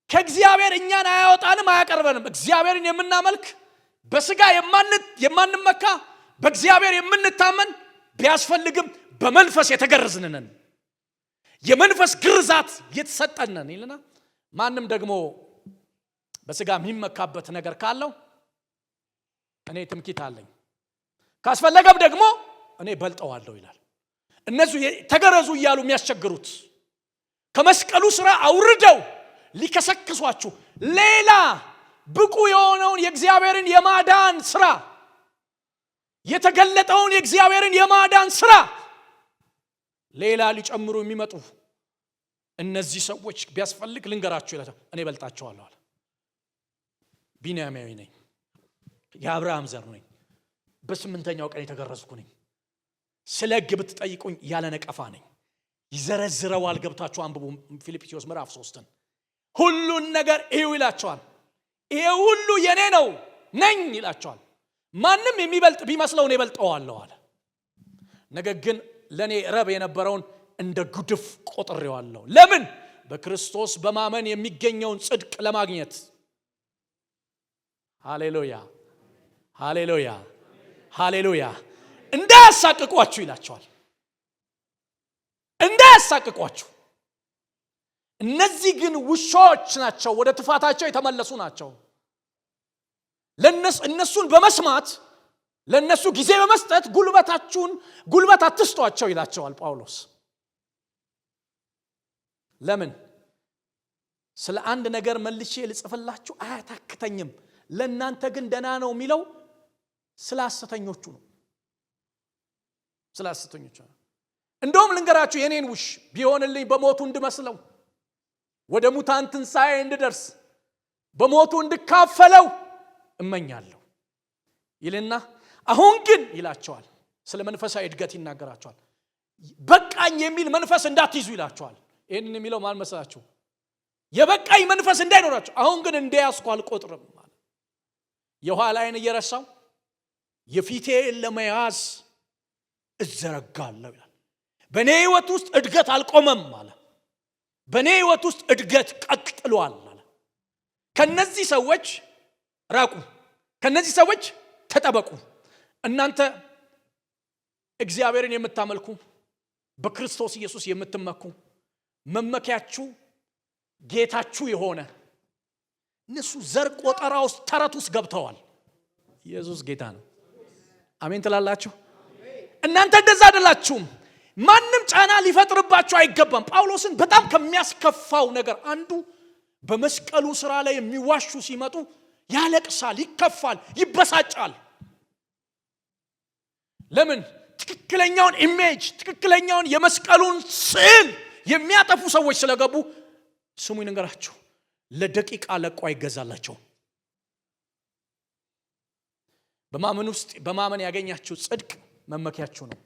ከእግዚአብሔር እኛን አያወጣንም አያቀርበንም። እግዚአብሔርን የምናመልክ በስጋ የማንመካ በእግዚአብሔር የምንታመን ቢያስፈልግም በመንፈስ የተገረዝን ነን። የመንፈስ ግርዛት የተሰጠን ነን ይልና ማንም ደግሞ በስጋ የሚመካበት ነገር ካለው እኔ ትምክህት አለኝ ካስፈለገም ደግሞ እኔ በልጠዋለሁ ይላል። እነዚህ ተገረዙ እያሉ የሚያስቸግሩት ከመስቀሉ ስራ አውርደው ሊከሰክሷችሁ ሌላ ብቁ የሆነውን የእግዚአብሔርን የማዳን ስራ የተገለጠውን የእግዚአብሔርን የማዳን ስራ ሌላ ሊጨምሩ የሚመጡ እነዚህ ሰዎች ቢያስፈልግ ልንገራችሁ ይላል እኔ በልጣቸዋለሁ አለ። ቢንያማዊ ነኝ፣ የአብርሃም ዘር ነኝ፣ በስምንተኛው ቀን የተገረዝኩ ነኝ፣ ስለ ሕግ ብትጠይቁኝ ያለ ነቀፋ ነኝ። ይዘረዝረዋል። ገብታችሁ አንብቡ ፊልጵስዩስ ምዕራፍ 3 ሁሉን ነገር እዩ ይላቸዋል። ይሄ ሁሉ የኔ ነው ነኝ ይላቸዋል። ማንም የሚበልጥ ቢመስለው እኔ በልጠዋለሁ አለ። ነገር ግን ለኔ ረብ የነበረውን እንደ ጉድፍ ቆጥሬዋለሁ። ለምን? በክርስቶስ በማመን የሚገኘውን ጽድቅ ለማግኘት። ሃሌሉያ ሃሌሉያ ሃሌሉያ። እንዳያሳቅቋችሁ ይላቸዋል። እንዳያሳቅቋችሁ። እነዚህ ግን ውሾች ናቸው፣ ወደ ትፋታቸው የተመለሱ ናቸው። እነሱን በመስማት ለነሱ ጊዜ በመስጠት ጉልበት አትስጧቸው ይላቸዋል ጳውሎስ። ለምን? ስለ አንድ ነገር መልሼ ልጽፍላችሁ አያታክተኝም፣ ለእናንተ ግን ደና ነው የሚለው ስለ ሐሰተኞቹ ነው። ስለ ሐሰተኞቹ ነው። እንደውም ልንገራችሁ የኔን ውሽ ቢሆንልኝ በሞቱ እንድመስለው፣ ወደ ሙታን ትንሣኤ እንድደርስ፣ በሞቱ እንድካፈለው እመኛለሁ ይልና አሁን ግን ይላቸዋል። ስለ መንፈሳዊ እድገት ይናገራቸዋል። በቃኝ የሚል መንፈስ እንዳትይዙ ይላቸዋል። ይሄንን የሚለው ማን መሰላችሁ? የበቃኝ መንፈስ እንዳይኖራችሁ አሁን ግን እንደያዝኩ አልቆጥርም ማለት። የኋላዬን እየረሳው የፊቴን ለመያዝ እዘረጋለሁ ይላል። በኔ ህይወት ውስጥ እድገት አልቆመም ማለት። በኔ ህይወት ውስጥ እድገት ቀጥሏል ማለት። ከነዚህ ሰዎች ራቁ፣ ከነዚህ ሰዎች ተጠበቁ። እናንተ እግዚአብሔርን የምታመልኩ በክርስቶስ ኢየሱስ የምትመኩ መመኪያችሁ ጌታችሁ የሆነ እነሱ ዘር ቆጠራ ውስጥ ተረት ውስጥ ገብተዋል። ኢየሱስ ጌታ ነው። አሜን ትላላችሁ? እናንተ እንደዛ አይደላችሁም። ማንም ጫና ሊፈጥርባችሁ አይገባም። ጳውሎስን በጣም ከሚያስከፋው ነገር አንዱ በመስቀሉ ስራ ላይ የሚዋሹ ሲመጡ ያለቅሳል፣ ይከፋል፣ ይበሳጫል። ለምን? ትክክለኛውን ኢሜጅ ትክክለኛውን የመስቀሉን ስዕል የሚያጠፉ ሰዎች ስለገቡ ስሙኝ ንገራችሁ ለደቂቃ ለቆ አይገዛላቸው። በማመን ያገኛችሁ ጽድቅ መመኪያችሁ ነው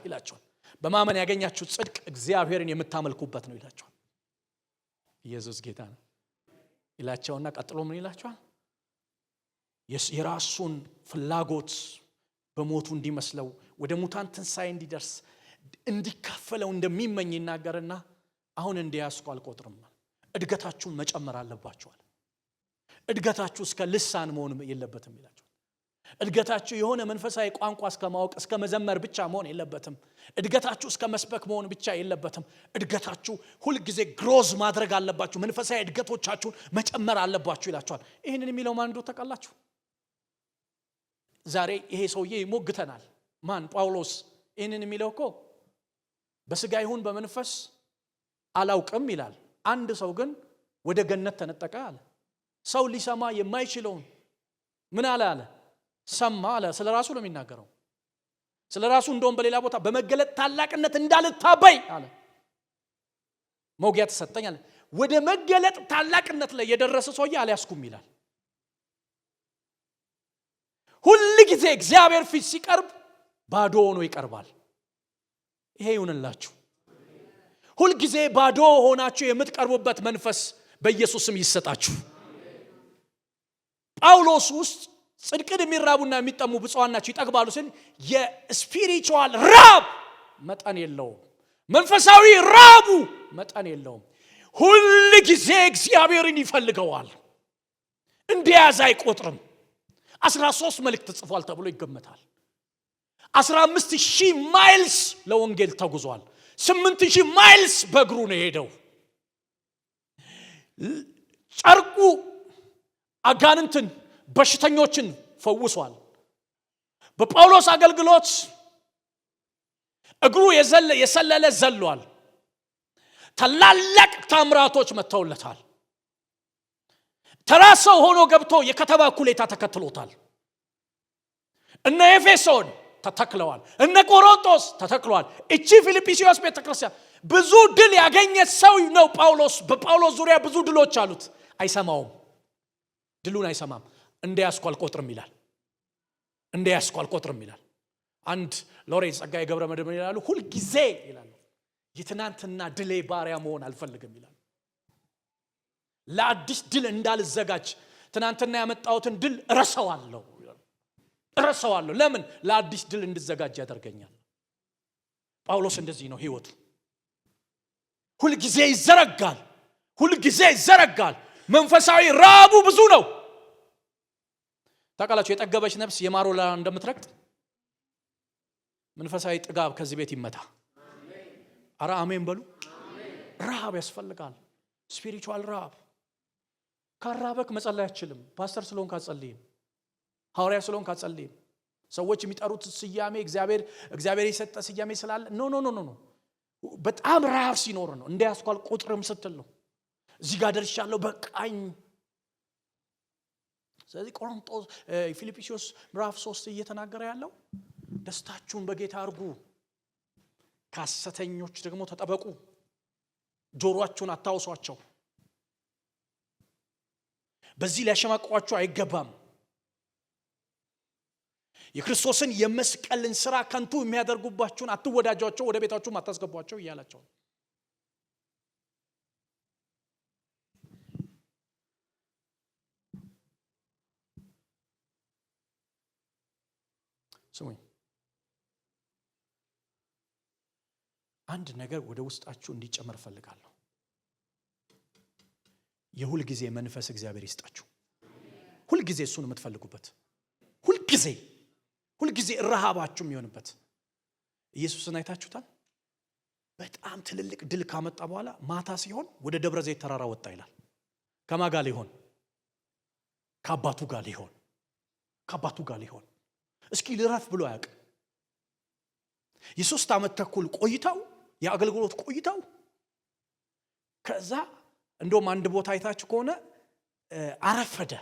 ይላቸዋል። በማመን ያገኛችሁ ጽድቅ እግዚአብሔርን የምታመልኩበት ነው ይላቸዋል። ኢየሱስ ጌታ ነው ይላቸውና ቀጥሎ ምን ይላቸዋል? የራሱን ፍላጎት በሞቱ እንዲመስለው ወደ ሙታን ትንሣኤ እንዲደርስ እንዲካፈለው እንደሚመኝ ይናገርና አሁን እንዲያስቆ አልቆጥርም። እድገታችሁን መጨመር አለባችኋል። እድገታችሁ እስከ ልሳን መሆን የለበትም ይላችኋል። እድገታችሁ የሆነ መንፈሳዊ ቋንቋ እስከ ማወቅ እስከ መዘመር ብቻ መሆን የለበትም። እድገታችሁ እስከ መስበክ መሆን ብቻ የለበትም። እድገታችሁ ሁል ጊዜ ግሮዝ ማድረግ አለባችሁ። መንፈሳዊ እድገቶቻችሁን መጨመር አለባችሁ ይላችኋል። ይሄንን የሚለው ማን እንደው ተቀላችሁ? ዛሬ ይሄ ሰውዬ ይሞግተናል። ማን? ጳውሎስ። ይሄንን የሚለው እኮ በስጋ ይሁን በመንፈስ አላውቅም ይላል። አንድ ሰው ግን ወደ ገነት ተነጠቀ አለ። ሰው ሊሰማ የማይችለውን ምን አለ? ሰማ አለ። ስለራሱ ነው የሚናገረው። ስለራሱ እንደውም በሌላ ቦታ በመገለጥ ታላቅነት እንዳልታበይ አለ። መውጊያ ተሰጠኝ አለ። ወደ መገለጥ ታላቅነት ላይ የደረሰ ሰውዬ አልያዝኩም ይላል። ሁሉ ጊዜ እግዚአብሔር ፊት ሲቀርብ ባዶ ሆኖ ይቀርባል። ይሄ ይሁንላችሁ። ሁሉ ጊዜ ባዶ ሆናችሁ የምትቀርቡበት መንፈስ በኢየሱስም ይሰጣችሁ። ጳውሎስ ውስጥ ጽድቅን የሚራቡና የሚጠሙ ብፁዓን ናቸው ይጠግባሉ ሲል የስፒሪቹዋል ራብ መጠን የለውም። መንፈሳዊ ራቡ መጠን የለውም። ሁሉ ጊዜ እግዚአብሔርን ይፈልገዋል። እንደያዘ አይቆጥርም። 13 መልእክት ጽፏል ተብሎ ይገመታል። 15,000 ማይልስ ለወንጌል ተጉዟል። 8,000 ማይልስ በእግሩ ነው የሄደው። ጨርቁ አጋንንትን በሽተኞችን ፈውሷል። በጳውሎስ አገልግሎት እግሩ የሰለለ ዘሏል። ታላላቅ ታምራቶች መተውለታል። ተራሰው ሆኖ ገብቶ የከተማ ኩሌታ ተከትሎታል። እነ ኤፌሶን ተተክለዋል። እነ ቆሮንቶስ ተተክለዋል። እቺ ፊልጵስዩስ ቤተክርስቲያን ብዙ ድል ያገኘ ሰው ነው ጳውሎስ። በጳውሎስ ዙሪያ ብዙ ድሎች አሉት። አይሰማውም፣ ድሉን አይሰማም። እንደያዝኩ አልቆጥርም ይላል። እንደያዝኩ አልቆጥርም ይላል። አንድ ሎሬንስ ጸጋዬ ገብረ መድኅን ይላሉ፣ ሁል ጊዜ ይላሉ የትናንትና ድሌ ባሪያ መሆን አልፈልግም ይላል። ለአዲስ ድል እንዳልዘጋጅ ትናንትና ያመጣሁትን ድል እረሳዋለሁ። ለምን? ለአዲስ ድል እንድዘጋጅ ያደርገኛል። ጳውሎስ እንደዚህ ነው ህይወቱ። ሁል ጊዜ ይዘረጋል። መንፈሳዊ ራቡ ብዙ ነው። ታውቃላችሁ የጠገበች ነፍስ የማር ወለላ እንደምትረግጥ መንፈሳዊ ጥጋብ ከዚህ ቤት ይመታ። አረ አሜን በሉ። ረሃብ ያስፈልጋል። ስፒሪቹዋል ረሃብ። ካራበክ መጸለይ አትችልም። ፓስተር ስለሆንክ አትጸልይም። ሐዋርያ ስለሆንክ አትጸልይም። ሰዎች የሚጠሩት ስያሜ እግዚአብሔር የሰጠ ስያሜ ስላለ ኖ በጣም ረሃብ ሲኖር ነው። እንደያስኳል ቁጥርም ስትል ነው። እዚህ ጋር ደርሻለሁ በቃኝ። ስለዚህ ቆሮንቶስ ፊልጵስዩስ ምዕራፍ 3 እየተናገረ ያለው ደስታችሁን በጌታ አርጉ፣ ከሐሰተኞች ደግሞ ተጠበቁ፣ ጆሮአችሁን አታውሷቸው፣ በዚህ ሊያሸማቅቋችሁ አይገባም፣ የክርስቶስን የመስቀልን ሥራ ከንቱ የሚያደርጉባችሁን አትወዳጇቸው፣ ወደ ቤታችሁም አታስገቧቸው እያላቸው። ስሙኝ፣ አንድ ነገር ወደ ውስጣችሁ እንዲጨመር ፈልጋለሁ። የሁል ጊዜ መንፈስ እግዚአብሔር ይስጣችሁ። ሁል ጊዜ እሱን የምትፈልጉበት፣ ሁል ጊዜ ረሃባችሁ የሚሆንበት። ኢየሱስን አይታችሁታል? በጣም ትልልቅ ድል ካመጣ በኋላ ማታ ሲሆን ወደ ደብረ ዘይት ተራራ ወጣ ይላል። ከማን ጋር ሊሆን? ከአባቱ ጋር ሊሆን። እስኪ ልረፍ ብሎ አያውቅም። የ3 ዓመት ተኩል ቆይታው፣ የአገልግሎት ቆይታው፣ ከዛ እንደውም አንድ ቦታ አይታችሁ ከሆነ አረፈደ።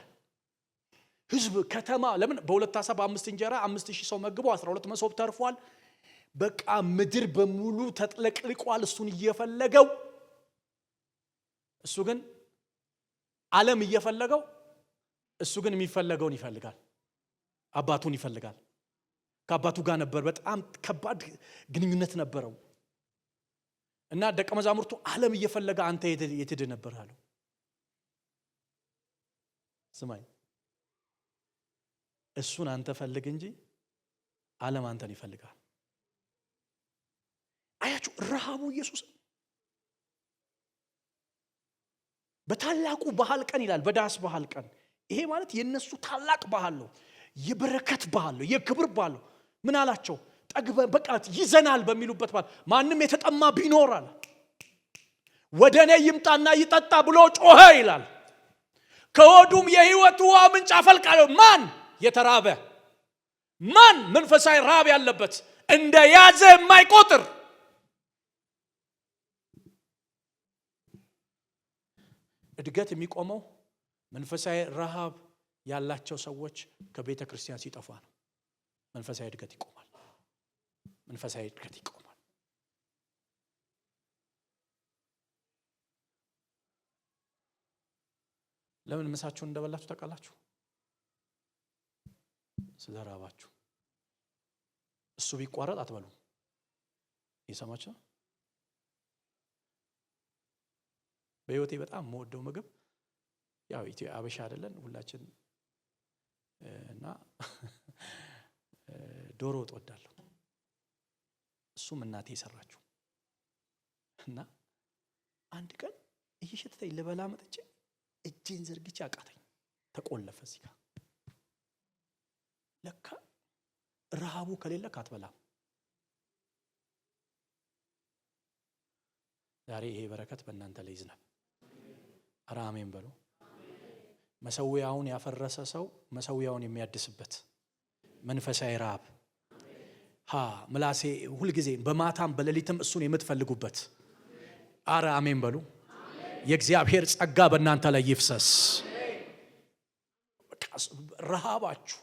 ህዝብ ከተማ ለምን በሁለት ዓሣ በ5 እንጀራ 5000 ሰው መግቦ 12 መሶብ ተርፏል። በቃ ምድር በሙሉ ተጥለቅልቋል እሱን እየፈለገው። እሱ ግን ዓለም እየፈለገው፣ እሱ ግን የሚፈለገውን ይፈልጋል። አባቱን ይፈልጋል። ከአባቱ ጋር ነበር። በጣም ከባድ ግንኙነት ነበረው እና ደቀ መዛሙርቱ ዓለም እየፈለገ አንተ የት ነበር አለው። ስማኝ፣ እሱን አንተ ፈልግ እንጂ ዓለም አንተን ይፈልጋል። አያችሁ ረሃቡ ኢየሱስ በታላቁ ባህል ቀን ይላል፣ በዳስ ባህል ቀን። ይሄ ማለት የነሱ ታላቅ ባህል ነው፣ የበረከት ባህል ነው፣ የክብር ባህል ነው። ምን አላቸው? ጠግበ በቃት ይዘናል በሚሉበት ባህል ማንም የተጠማ ቢኖር አለ ወደኔ ይምጣና ይጠጣ ብሎ ጮኸ ይላል። ከሆዱም የሕይወት ውሃ ምንጭ አፈልቃለሁ። ማን? የተራበ፣ ማን? መንፈሳዊ ረሃብ ያለበት፣ እንደ ያዘ የማይቆጥር። እድገት የሚቆመው መንፈሳዊ ረሃብ ያላቸው ሰዎች ከቤተ ክርስቲያን ሲጠፋ ነው። መንፈሳዊ እድገት ይቆማል። ለምን ምሳችሁን እንደበላችሁ ታውቃላችሁ? ስለራባችሁ። እሱ ቢቋረጥ አትበሉ። ይሰማችሁ? በህይወቴ በጣም የምወደው ምግብ ያው ኢትዮጵያ አበሻ አይደለን ሁላችን እና ዶሮ ወጥ ወዳለሁ። እሱም እናቴ የሰራችው እና አንድ ቀን እየሸተተኝ ልበላ መጥቼ እጄን ዘርግቼ አቃተኝ። ተቆለፈ እዚህ ጋር። ለካ ረሃቡ ከሌለ ካትበላም። ዛሬ ይሄ በረከት በእናንተ ላይ ይዝናል። ኧረ አሜን በሉ። መሰዊያውን ያፈረሰ ሰው መሰዊያውን የሚያድስበት መንፈሳዊ ረሃብ ምላሴ ሁልጊዜ በማታም በሌሊትም እሱን የምትፈልጉበት። ኧረ አሜን በሉ። የእግዚአብሔር ጸጋ በእናንተ ላይ ይፍሰስ። ረሃባችሁ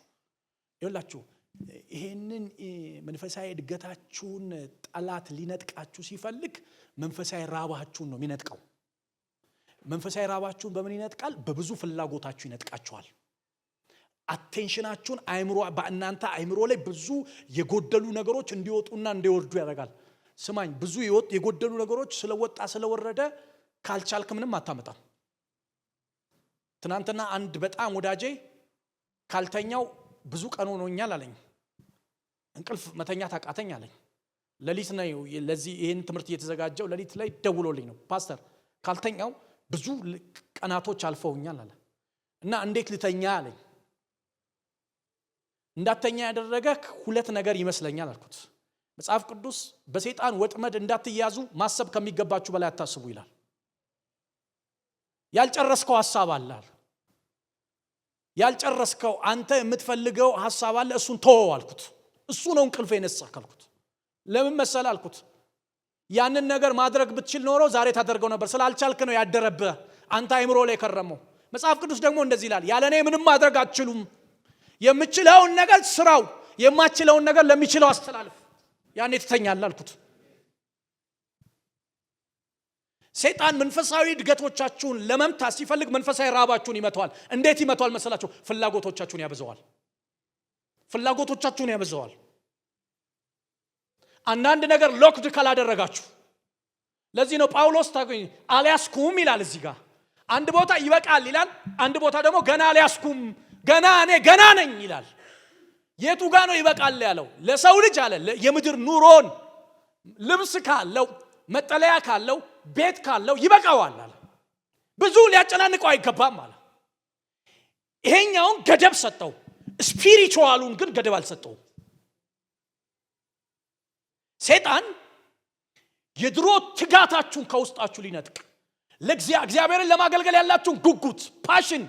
ይላችሁ ይሄንን መንፈሳዊ እድገታችሁን ጠላት ሊነጥቃችሁ ሲፈልግ መንፈሳዊ ራባችሁን ነው የሚነጥቀው። መንፈሳዊ ራባችሁን በምን ይነጥቃል? በብዙ ፍላጎታችሁ ይነጥቃችኋል። አቴንሽናችሁን በእናንተ አይምሮ ላይ ብዙ የጎደሉ ነገሮች እንዲወጡና እንዲወርዱ ያደርጋል። ስማኝ፣ ብዙ የጎደሉ ነገሮች ስለወጣ ስለወረደ ካልቻልክ ምንም አታመጣም። ትናንትና አንድ በጣም ወዳጄ ካልተኛው ብዙ ቀን ሆኖኛል አለኝ። እንቅልፍ መተኛት አቃተኝ አለኝ። ሌሊት ነው ለዚህ ይሄን ትምህርት እየተዘጋጀው ሌሊት ላይ ደውሎልኝ ነው፣ ፓስተር ካልተኛው ብዙ ቀናቶች አልፈውኛል አለ እና እንዴት ልተኛ አለኝ። እንዳተኛ ያደረገ ሁለት ነገር ይመስለኛል አልኩት። መጽሐፍ ቅዱስ በሰይጣን ወጥመድ እንዳትያዙ ማሰብ ከሚገባችሁ በላይ አታስቡ ይላል። ያልጨረስከው ሐሳብ አለ፣ ያልጨረስከው አንተ የምትፈልገው ሐሳብ አለ፣ እሱን ተወው አልኩት። እሱ ነው እንቅልፍ የነሳህ አልኩት። ለምን መሰለ አልኩት፣ ያንን ነገር ማድረግ ብትችል ኖሮ ዛሬ ታደርገው ነበር። ስላልቻልክ ነው ያደረብህ አንተ አይምሮ ላይ ከረመው። መጽሐፍ ቅዱስ ደግሞ እንደዚህ ይላል፣ ያለ እኔ ምንም ማድረግ አትችሉም። የምችለውን ነገር ስራው፣ የማችለውን ነገር ለሚችለው አስተላልፍ፣ ያኔ ትተኛለህ አልኩት። ሰይጣን መንፈሳዊ እድገቶቻችሁን ለመምታት ሲፈልግ መንፈሳዊ ራባችሁን ይመታዋል። እንዴት ይመታዋል መሰላችሁ? ፍላጎቶቻችሁን ያበዛዋል። ፍላጎቶቻችሁን ያበዛዋል። አንዳንድ ነገር ሎክድ ካላደረጋችሁ፣ ለዚህ ነው ጳውሎስ አልያዝኩም ይላል። እዚህ ጋር አንድ ቦታ ይበቃል ይላል፣ አንድ ቦታ ደግሞ ገና አልያዝኩም፣ እኔ ገና ነኝ ይላል። የቱ ጋር ነው ይበቃል ያለው? ለሰው ልጅ አለ የምድር ኑሮን ልብስ ካለው መጠለያ ካለው ቤት ካለው ይበቃዋል አለ። ብዙ ሊያጨናንቀው አይገባም አለ። ይሄኛውን ገደብ ሰጠው፣ ስፒሪቹዋሉን ግን ገደብ አልሰጠው። ሰይጣን የድሮ ትጋታችሁን ከውስጣችሁ ሊነጥቅ፣ እግዚአብሔርን ለማገልገል ያላችሁን ጉጉት፣ ፓሽን፣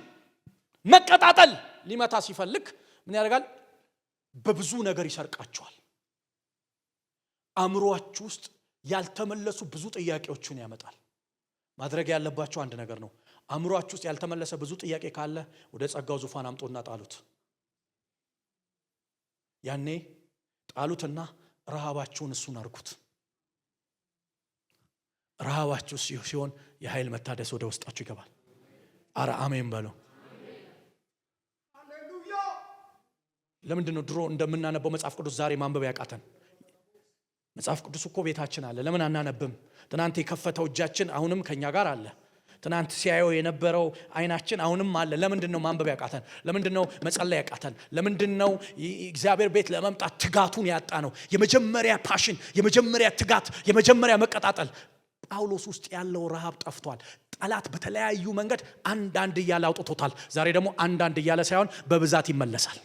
መቀጣጠል ሊመታ ሲፈልግ ምን ያደርጋል? በብዙ ነገር ይሰርቃችኋል። አእምሮአችሁ ውስጥ ያልተመለሱ ብዙ ጥያቄዎችን ያመጣል። ማድረግ ያለባችሁ አንድ ነገር ነው። አእምሮአችሁ ውስጥ ያልተመለሰ ብዙ ጥያቄ ካለ ወደ ጸጋው ዙፋን አምጡና ጣሉት። ያኔ ጣሉትና ረሃባችሁን እሱን አርጉት። ረሃባችሁ ሲሆን የኃይል መታደስ ወደ ውስጣችሁ ይገባል። አረ አሜን በሉ። ለምንድን ነው ድሮ እንደምናነበው መጽሐፍ ቅዱስ ዛሬ ማንበብ ያቃተን? መጽሐፍ ቅዱስ እኮ ቤታችን አለ፣ ለምን አናነብም? ትናንት የከፈተው እጃችን አሁንም ከኛ ጋር አለ። ትናንት ሲያየው የነበረው አይናችን አሁንም አለ። ለምንድን ነው ማንበብ ያቃተን? ለምንድን ነው መጸለይ ያቃተን? ለምንድን ነው እግዚአብሔር ቤት ለመምጣት ትጋቱን ያጣ ነው? የመጀመሪያ ፓሽን፣ የመጀመሪያ ትጋት፣ የመጀመሪያ መቀጣጠል ጳውሎስ ውስጥ ያለው ረሃብ ጠፍቷል። ጠላት በተለያዩ መንገድ አንዳንድ እያለ አውጥቶታል። ዛሬ ደግሞ አንዳንድ እያለ ሳይሆን በብዛት ይመለሳል።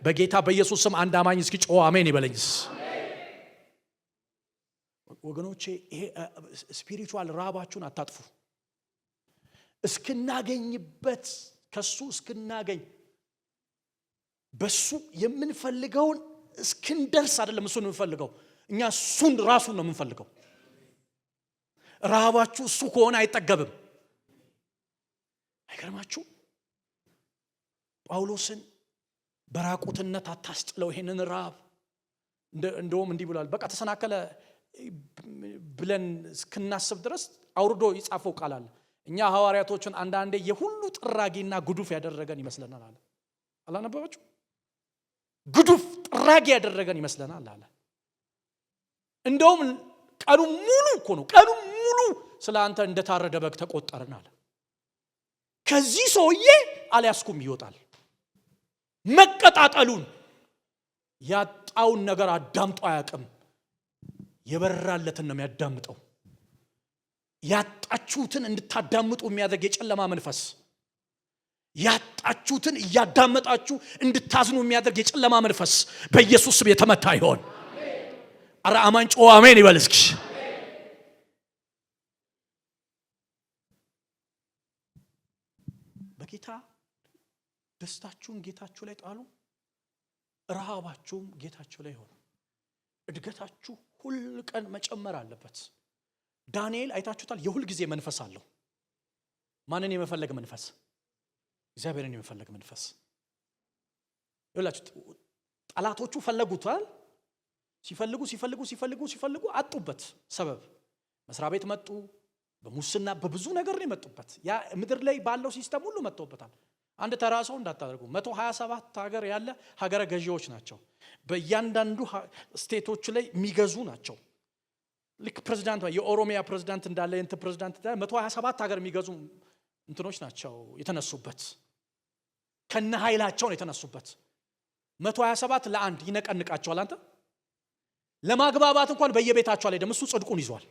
በጌታ በኢየሱስ ስም አንድ አማኝ እስኪ ጮህ አሜን ይበለኝስ። ወገኖቼ ይሄ ስፒሪቹዋል ረሃባችሁን አታጥፉ። እስክናገኝበት ከሱ እስክናገኝ በሱ የምንፈልገውን እስክንደርስ አይደለም እሱን የምንፈልገው፣ እኛ እሱን ራሱን ነው የምንፈልገው። ረሃባችሁ እሱ ከሆነ አይጠገብም። አይገርማችሁ? ጳውሎስን በራቁትነት አታስጥለው ይሄንን ረሃብ። እንደውም እንዲህ ብሏል፣ በቃ ተሰናከለ ብለን እስክናስብ ድረስ አውርዶ ይጻፈው ቃል አለ። እኛ ሐዋርያቶችን አንዳንዴ የሁሉ ጥራጊና ጉዱፍ ያደረገን ይመስለናል አለ። አላነበባችሁ? ጉዱፍ ጥራጊ ያደረገን ይመስለናል አለ። እንደውም ቀኑ ሙሉ እኮ ነው፣ ቀኑ ሙሉ ስለ አንተ እንደታረደ በግ ተቆጠርን አለ። ከዚህ ሰውዬ አልያዝኩም ይወጣል። መቀጣጠሉን ያጣውን ነገር አዳምጦ አያውቅም። የበራለትን ነው የሚያዳምጠው። ያጣችሁትን እንድታዳምጡ የሚያደርግ የጨለማ መንፈስ፣ ያጣችሁትን እያዳመጣችሁ እንድታዝኑ የሚያደርግ የጨለማ መንፈስ በኢየሱስ ስም የተመታ ይሆን። አረ አማን ጮህ አሜን ይበል እስኪ። በጌታ ደስታችሁን ጌታችሁ ላይ ጣሉ፣ ረሃባችሁም ጌታችሁ ላይ ሆኑ። እድገታችሁ ሁል ቀን መጨመር አለበት። ዳንኤል አይታችሁታል፣ የሁል ጊዜ መንፈስ አለው። ማንን የመፈለግ መንፈስ? እግዚአብሔርን የመፈለግ መንፈስ። ይላችሁ ጠላቶቹ ፈለጉታል። ሲፈልጉ አጡበት ሰበብ። መስሪያ ቤት መጡ፣ በሙስና በብዙ ነገር ነው የመጡበት። ያ ምድር ላይ ባለው ሲስተም ሁሉ መጥተውበታል። አንድ ተራ ሰው እንዳታደርጉ 127 ሀገር ያለ ሀገረ ገዢዎች ናቸው። በእያንዳንዱ ስቴቶች ላይ የሚገዙ ናቸው። ልክ ፕሬዝዳንት የኦሮሚያ ፕሬዝዳንት እንዳለ የእንትን ፕሬዝዳንት እንዳለ 127 ሀገር የሚገዙ እንትኖች ናቸው የተነሱበት። ከነ ኃይላቸው ነው የተነሱበት። 127 ለአንድ ይነቀንቃቸዋል። አንተ ለማግባባት እንኳን በየቤታቸው ላይ ደም እሱ ጽድቁን ይዟል።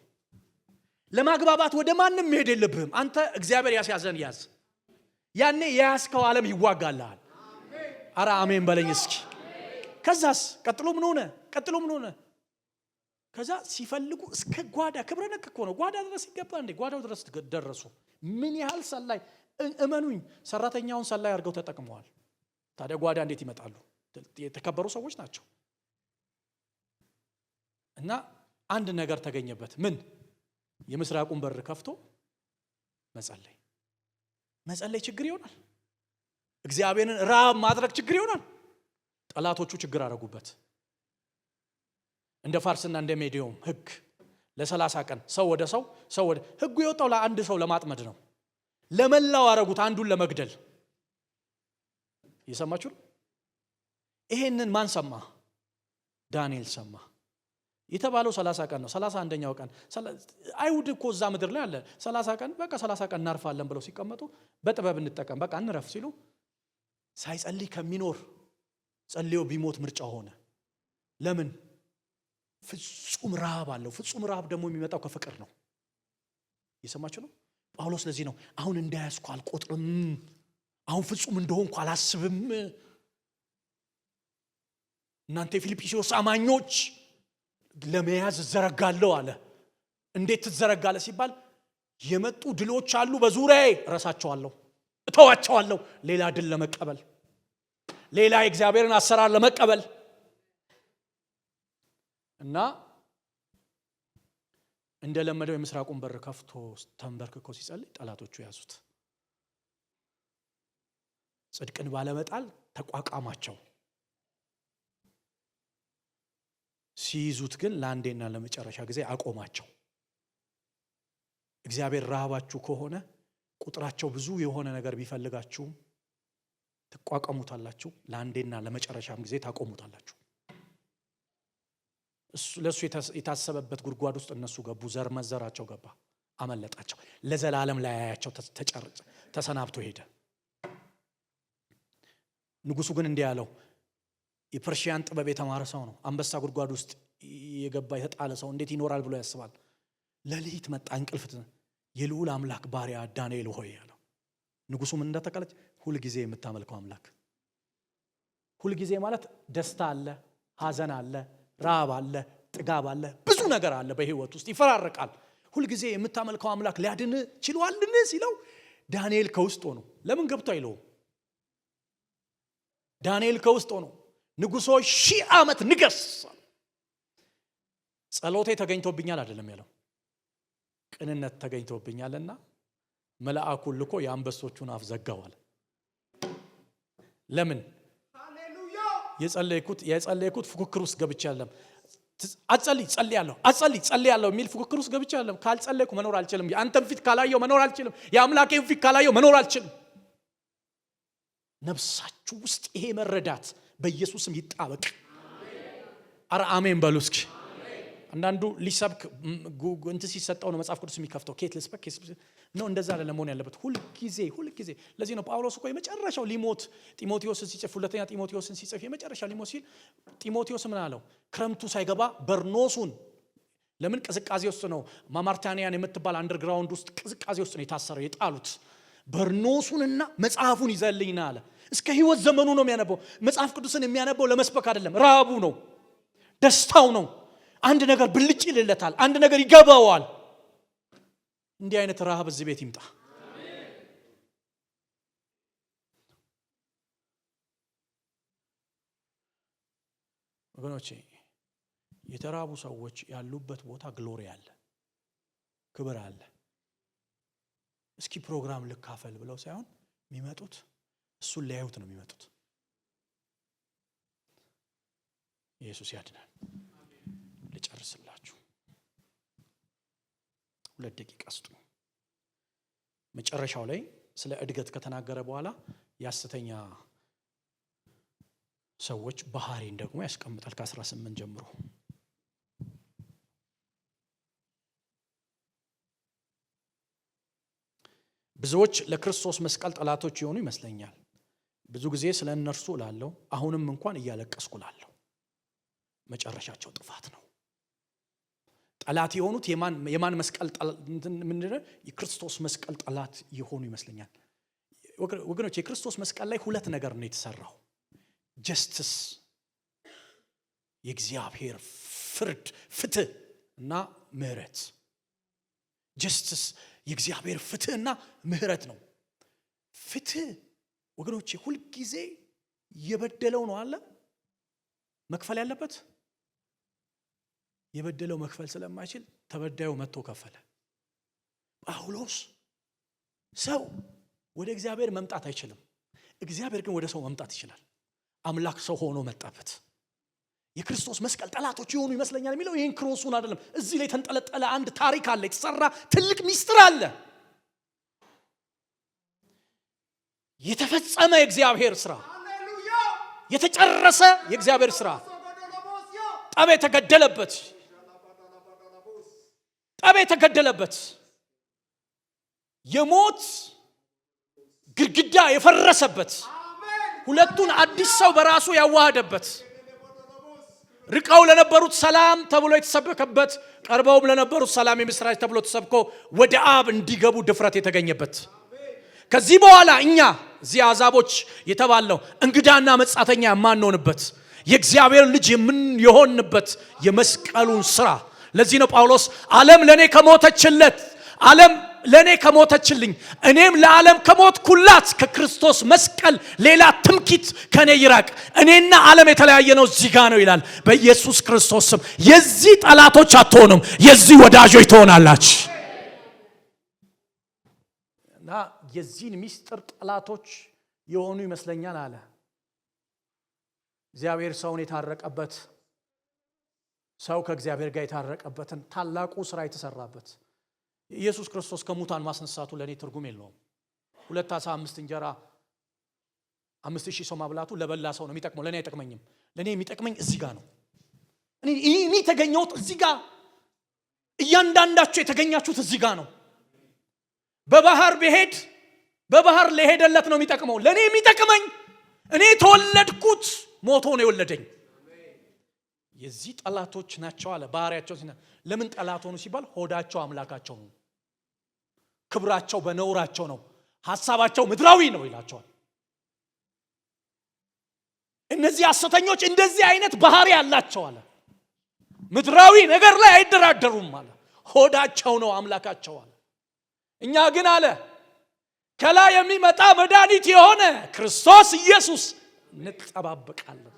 ለማግባባት ወደ ማንም መሄድ የለብህም። አንተ እግዚአብሔር ያስያዘን ያዝ። ያኔ የያዝከው ዓለም ይዋጋልሃል። አረ አሜን በለኝ እስኪ። ከዛስ ቀጥሎ ምን ሆነ? ከዛ ሲፈልጉ እስከ ጓዳ ክብረ ነክ እኮ ነው። ጓዳ ድረስ ይገባ እንዴ? ጓዳው ድረስ ደረሱ። ምን ያህል ሰላይ እመኑኝ፣ ሰራተኛውን ሰላይ አድርገው ተጠቅመዋል። ታዲያ ጓዳ እንዴት ይመጣሉ? የተከበሩ ሰዎች ናቸው። እና አንድ ነገር ተገኘበት። ምን? የምስራቁን በር ከፍቶ መጸለይ ችግር ይሆናል። እግዚአብሔርን ራብ ማድረግ ችግር ይሆናል። ጠላቶቹ ችግር አረጉበት። እንደ ፋርስና እንደ ሜዲዮም ህግ ለ30 ቀን ሰው ወደ ህጉ የወጣው ለአንድ ሰው ለማጥመድ ነው። ለመላው አረጉት፣ አንዱን ለመግደል። እየሰማችሁ ነው? ይሄንን ማን ሰማ? ዳንኤል ሰማ። የተባለው 30 ቀን ነው። 31ኛው ቀን አይሁድ እኮ እዛ ምድር ላይ አለ 30 ቀን በቃ 30 ቀን እናርፋለን ብለው ሲቀመጡ በጥበብ እንጠቀም በቃ እንረፍ ሲሉ ሳይጸልይ ከሚኖር ጸልዮ ቢሞት ምርጫ ሆነ። ለምን? ፍጹም ረሃብ አለው። ፍጹም ረሃብ ደግሞ የሚመጣው ከፍቅር ነው። እየሰማችሁ ነው? ጳውሎስ ለዚህ ነው አሁን እንዳያስኩ አልቆጥርም፣ አሁን ፍጹም እንደሆንኩ አላስብም። እናንተ የፊልጵስዩስ አማኞች ለመያዝ ዘረጋለሁ አለ። እንዴት ትዘረጋለህ ሲባል የመጡ ድሎች አሉ በዙሪያዬ፣ ረሳቸዋለሁ፣ እተዋቸዋለሁ ሌላ ድል ለመቀበል፣ ሌላ የእግዚአብሔርን አሰራር ለመቀበል። እና እንደለመደው የምስራቁን በር ከፍቶ ተንበርክኮ ሲጸልይ ጠላቶቹ ያዙት። ጽድቅን ባለመጣል ተቋቋማቸው። ሲይዙት ግን ለአንዴና ለመጨረሻ ጊዜ አቆማቸው። እግዚአብሔር ረሃባችሁ ከሆነ ቁጥራቸው ብዙ የሆነ ነገር ቢፈልጋችሁም ትቋቋሙታላችሁ። ለአንዴና ለመጨረሻም ጊዜ ታቆሙታላችሁ። ለሱ የታሰበበት ጉድጓድ ውስጥ እነሱ ገቡ። ዘር መዘራቸው ገባ፣ አመለጣቸው። ለዘላለም ላያያቸው ተሰናብቶ ሄደ። ንጉሱ ግን እንዲህ ያለው የፐርሺያን ጥበብ የተማረ ሰው ነው። አንበሳ ጉድጓድ ውስጥ የገባ የተጣለ ሰው እንዴት ይኖራል ብሎ ያስባል። ለሊት መጣ እንቅልፍ። የልዑል አምላክ ባሪያ ዳንኤል ሆይ ያለው ንጉሱ ምን እንደተቀለች ሁል ጊዜ የምታመልከው አምላክ። ሁል ጊዜ ማለት ደስታ አለ፣ ሐዘን አለ፣ ራብ አለ፣ ጥጋብ አለ፣ ብዙ ነገር አለ በህይወት ውስጥ ይፈራረቃል። ሁል ጊዜ የምታመልከው አምላክ ሊያድን ችሏልን ሲለው ዳንኤል ከውስጥ ሆኖ ለምን ገብቶ አይለው? ዳንኤል ከውስጥ ሆኖ ንጉሶች 1000 ዓመት ንገስ፣ ጸሎቴ ተገኝቶብኛል አይደለም ያለው፣ ቅንነት ተገኝቶብኛልና መልአኩን ልኮ የአንበሶቹን አፍ ዘጋዋል። ለምን? የጸለይኩት ፉክክር ውስጥ ገብቼ አይደለም። ጸልያለሁ የሚል ፉክክር ውስጥ ገብቼ አይደለም። ካልጸለይኩ መኖር አልችልም። የአንተን ፊት ካላየው መኖር አልችልም። የአምላኬን ፊት ካላየው መኖር አልችልም። ነፍሳችሁ ውስጥ ይሄ መረዳት በኢየሱስም ይጣበቅ። አረ አሜን በሉ እስኪ። አንዳንዱ ሊሰብክ እንት ሲሰጠው ነው መጽሐፍ ቅዱስ የሚከፍተው። ኬት ልስበክ ነው። እንደዛ አይደለም መሆን ያለበት። ሁሉ ጊዜ ለዚህ ነው ጳውሎስ እኮ የመጨረሻው ሊሞት ጢሞቴዎስን ሲጽፍ፣ ሁለተኛ ጢሞቴዎስን ሲጽፍ የመጨረሻው ሊሞት ሲል ጢሞቴዎስ ምን አለው? ክረምቱ ሳይገባ በርኖሱን፣ ለምን ቅዝቃዜ ውስጥ ነው ማማርታኒያን የምትባል አንደርግራውንድ ውስጥ ቅዝቃዜ ውስጥ ነው የታሰረው የጣሉት። በርኖሱንና መጽሐፉን ይዘልኝና አለ። እስከ ህይወት ዘመኑ ነው የሚያነበው። መጽሐፍ ቅዱስን የሚያነበው ለመስበክ አይደለም። ረሃቡ ነው፣ ደስታው ነው። አንድ ነገር ብልጭ ይልለታል፣ አንድ ነገር ይገባዋል። እንዲህ አይነት ረሃብ እዚህ ቤት ይምጣ። ወገኖቼ የተራቡ ሰዎች ያሉበት ቦታ ግሎሪ አለ፣ ክብር አለ። እስኪ ፕሮግራም ልካፈል ብለው ሳይሆን የሚመጡት እሱን ሊያዩት ነው የሚመጡት። ኢየሱስ ያድናል። ልጨርስላችሁ 2 ደቂቃ ስጡኝ። መጨረሻው ላይ ስለ እድገት ከተናገረ በኋላ ያስተኛ ሰዎች ባህሪን ደግሞ ያስቀምጣል ከ18 ጀምሮ። ብዙዎች ለክርስቶስ መስቀል ጠላቶች የሆኑ ይመስለኛል። ብዙ ጊዜ ስለ እነርሱ እላለሁ፣ አሁንም እንኳን እያለቀስኩ እላለሁ። መጨረሻቸው ጥፋት ነው። ጠላት የሆኑት የማን መስቀል ምንድነው? የክርስቶስ መስቀል ጠላት የሆኑ ይመስለኛል። ወገኖች የክርስቶስ መስቀል ላይ 2 ነገር ነው የተሰራው። ጀስቲስ የእግዚአብሔር ፍርድ፣ ፍትህ እና ምህረት። ጀስቲስ የእግዚአብሔር ፍትህና ምህረት ነው። ፍትህ ወገኖች ሁሉ ጊዜ የበደለው ነው አለ መክፈል ያለበት። የበደለው መክፈል ስለማይችል ተበዳዩ መጥቶ ከፈለ። ጳውሎስ ሰው ወደ እግዚአብሔር መምጣት አይችልም፣ እግዚአብሔር ግን ወደ ሰው መምጣት ይችላል። አምላክ ሰው ሆኖ መጣበት። የክርስቶስ መስቀል ጠላቶች የሆኑ ይመስለኛል የሚለው ይሄን ክሮሱን አይደለም። እዚህ ላይ ተንጠለጠለ አንድ ታሪክ አለ፣ የተሰራ ትልቅ ሚስጥር አለ። የተፈጸመ የእግዚአብሔር ስራ፣ የተጨረሰ የእግዚአብሔር ስራ፣ ጠብ የተገደለበት የሞት ግድግዳ የፈረሰበት፣ ሁለቱን አዲስ ሰው በራሱ ያዋሃደበት፣ ርቀው ለነበሩት ሰላም ተብሎ የተሰበከበት፣ ቀርበውም ለነበሩት ሰላም የምስራች ተብሎ ተሰብኮ ወደ አብ እንዲገቡ ድፍረት የተገኘበት። ከዚህ በኋላ እኛ እዚህ አዛቦች የተባለው እንግዳና መጻተኛ የማንሆንበት የእግዚአብሔር ልጅ የሆንበት የመስቀሉን ስራ። ለዚህ ነው ጳውሎስ ዓለም ለኔ ከሞተችልኝ እኔም ለዓለም ከሞትኩላት ከክርስቶስ መስቀል ሌላ ትምክህት ከኔ ይራቅ፣ እኔና ዓለም የተለያየ ነው እዚህ ጋር ነው ይላል። በኢየሱስ ክርስቶስ ስም የዚህ ጠላቶች አትሆኑም፣ የዚህ ወዳጆች ትሆናላችሁ። እና የዚህን ሚስጥር ጠላቶች የሆኑ ይመስለኛል አለ። እግዚአብሔር ሰውን የታረቀበት፣ ሰው ከእግዚአብሔር ጋር የታረቀበትን ታላቁ ስራ የተሰራበት ኢየሱስ ክርስቶስ ከሙታን ማስነሳቱ ለኔ ትርጉም የለውም። 2 ዓሣ 5 እንጀራ 5000 ሰው ማብላቱ ለበላ ሰው ነው የሚጠቅመው፣ ለኔ አይጠቅመኝም። ለኔ የሚጠቅመኝ እዚህ ጋር ነው። እኔ ተገኘሁት እዚህ ጋር፣ እያንዳንዳችሁ የተገኛችሁት እዚህ ጋር ነው። በባህር ብሄድ በባህር ለሄደለት ነው የሚጠቅመው። ለኔ የሚጠቅመኝ እኔ ተወለድኩት ሞቶ ነው የወለደኝ። የዚህ ጠላቶች ናቸው አለ ባህሪያቸው። ለምን ጠላት ሆኑ ሲባል ሆዳቸው አምላካቸው ነው፣ ክብራቸው በነውራቸው ነው፣ ሐሳባቸው ምድራዊ ነው ይላቸዋል። እነዚህ ሐሰተኞች እንደዚህ አይነት ባህሪ ያላቸው አለ። ምድራዊ ነገር ላይ አይደራደሩም አለ። ሆዳቸው ነው አምላካቸው አለ። እኛ ግን አለ ከላይ የሚመጣ መድኃኒት የሆነ ክርስቶስ ኢየሱስ እንጠባበቃለን።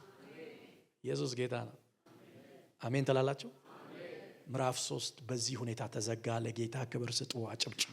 ኢየሱስ ጌታ ነው። አሜን ትላላችሁ? ምዕራፍ 3 በዚህ ሁኔታ ተዘጋ። ለጌታ ክብር ስጡ፣ አጨብጭቡ።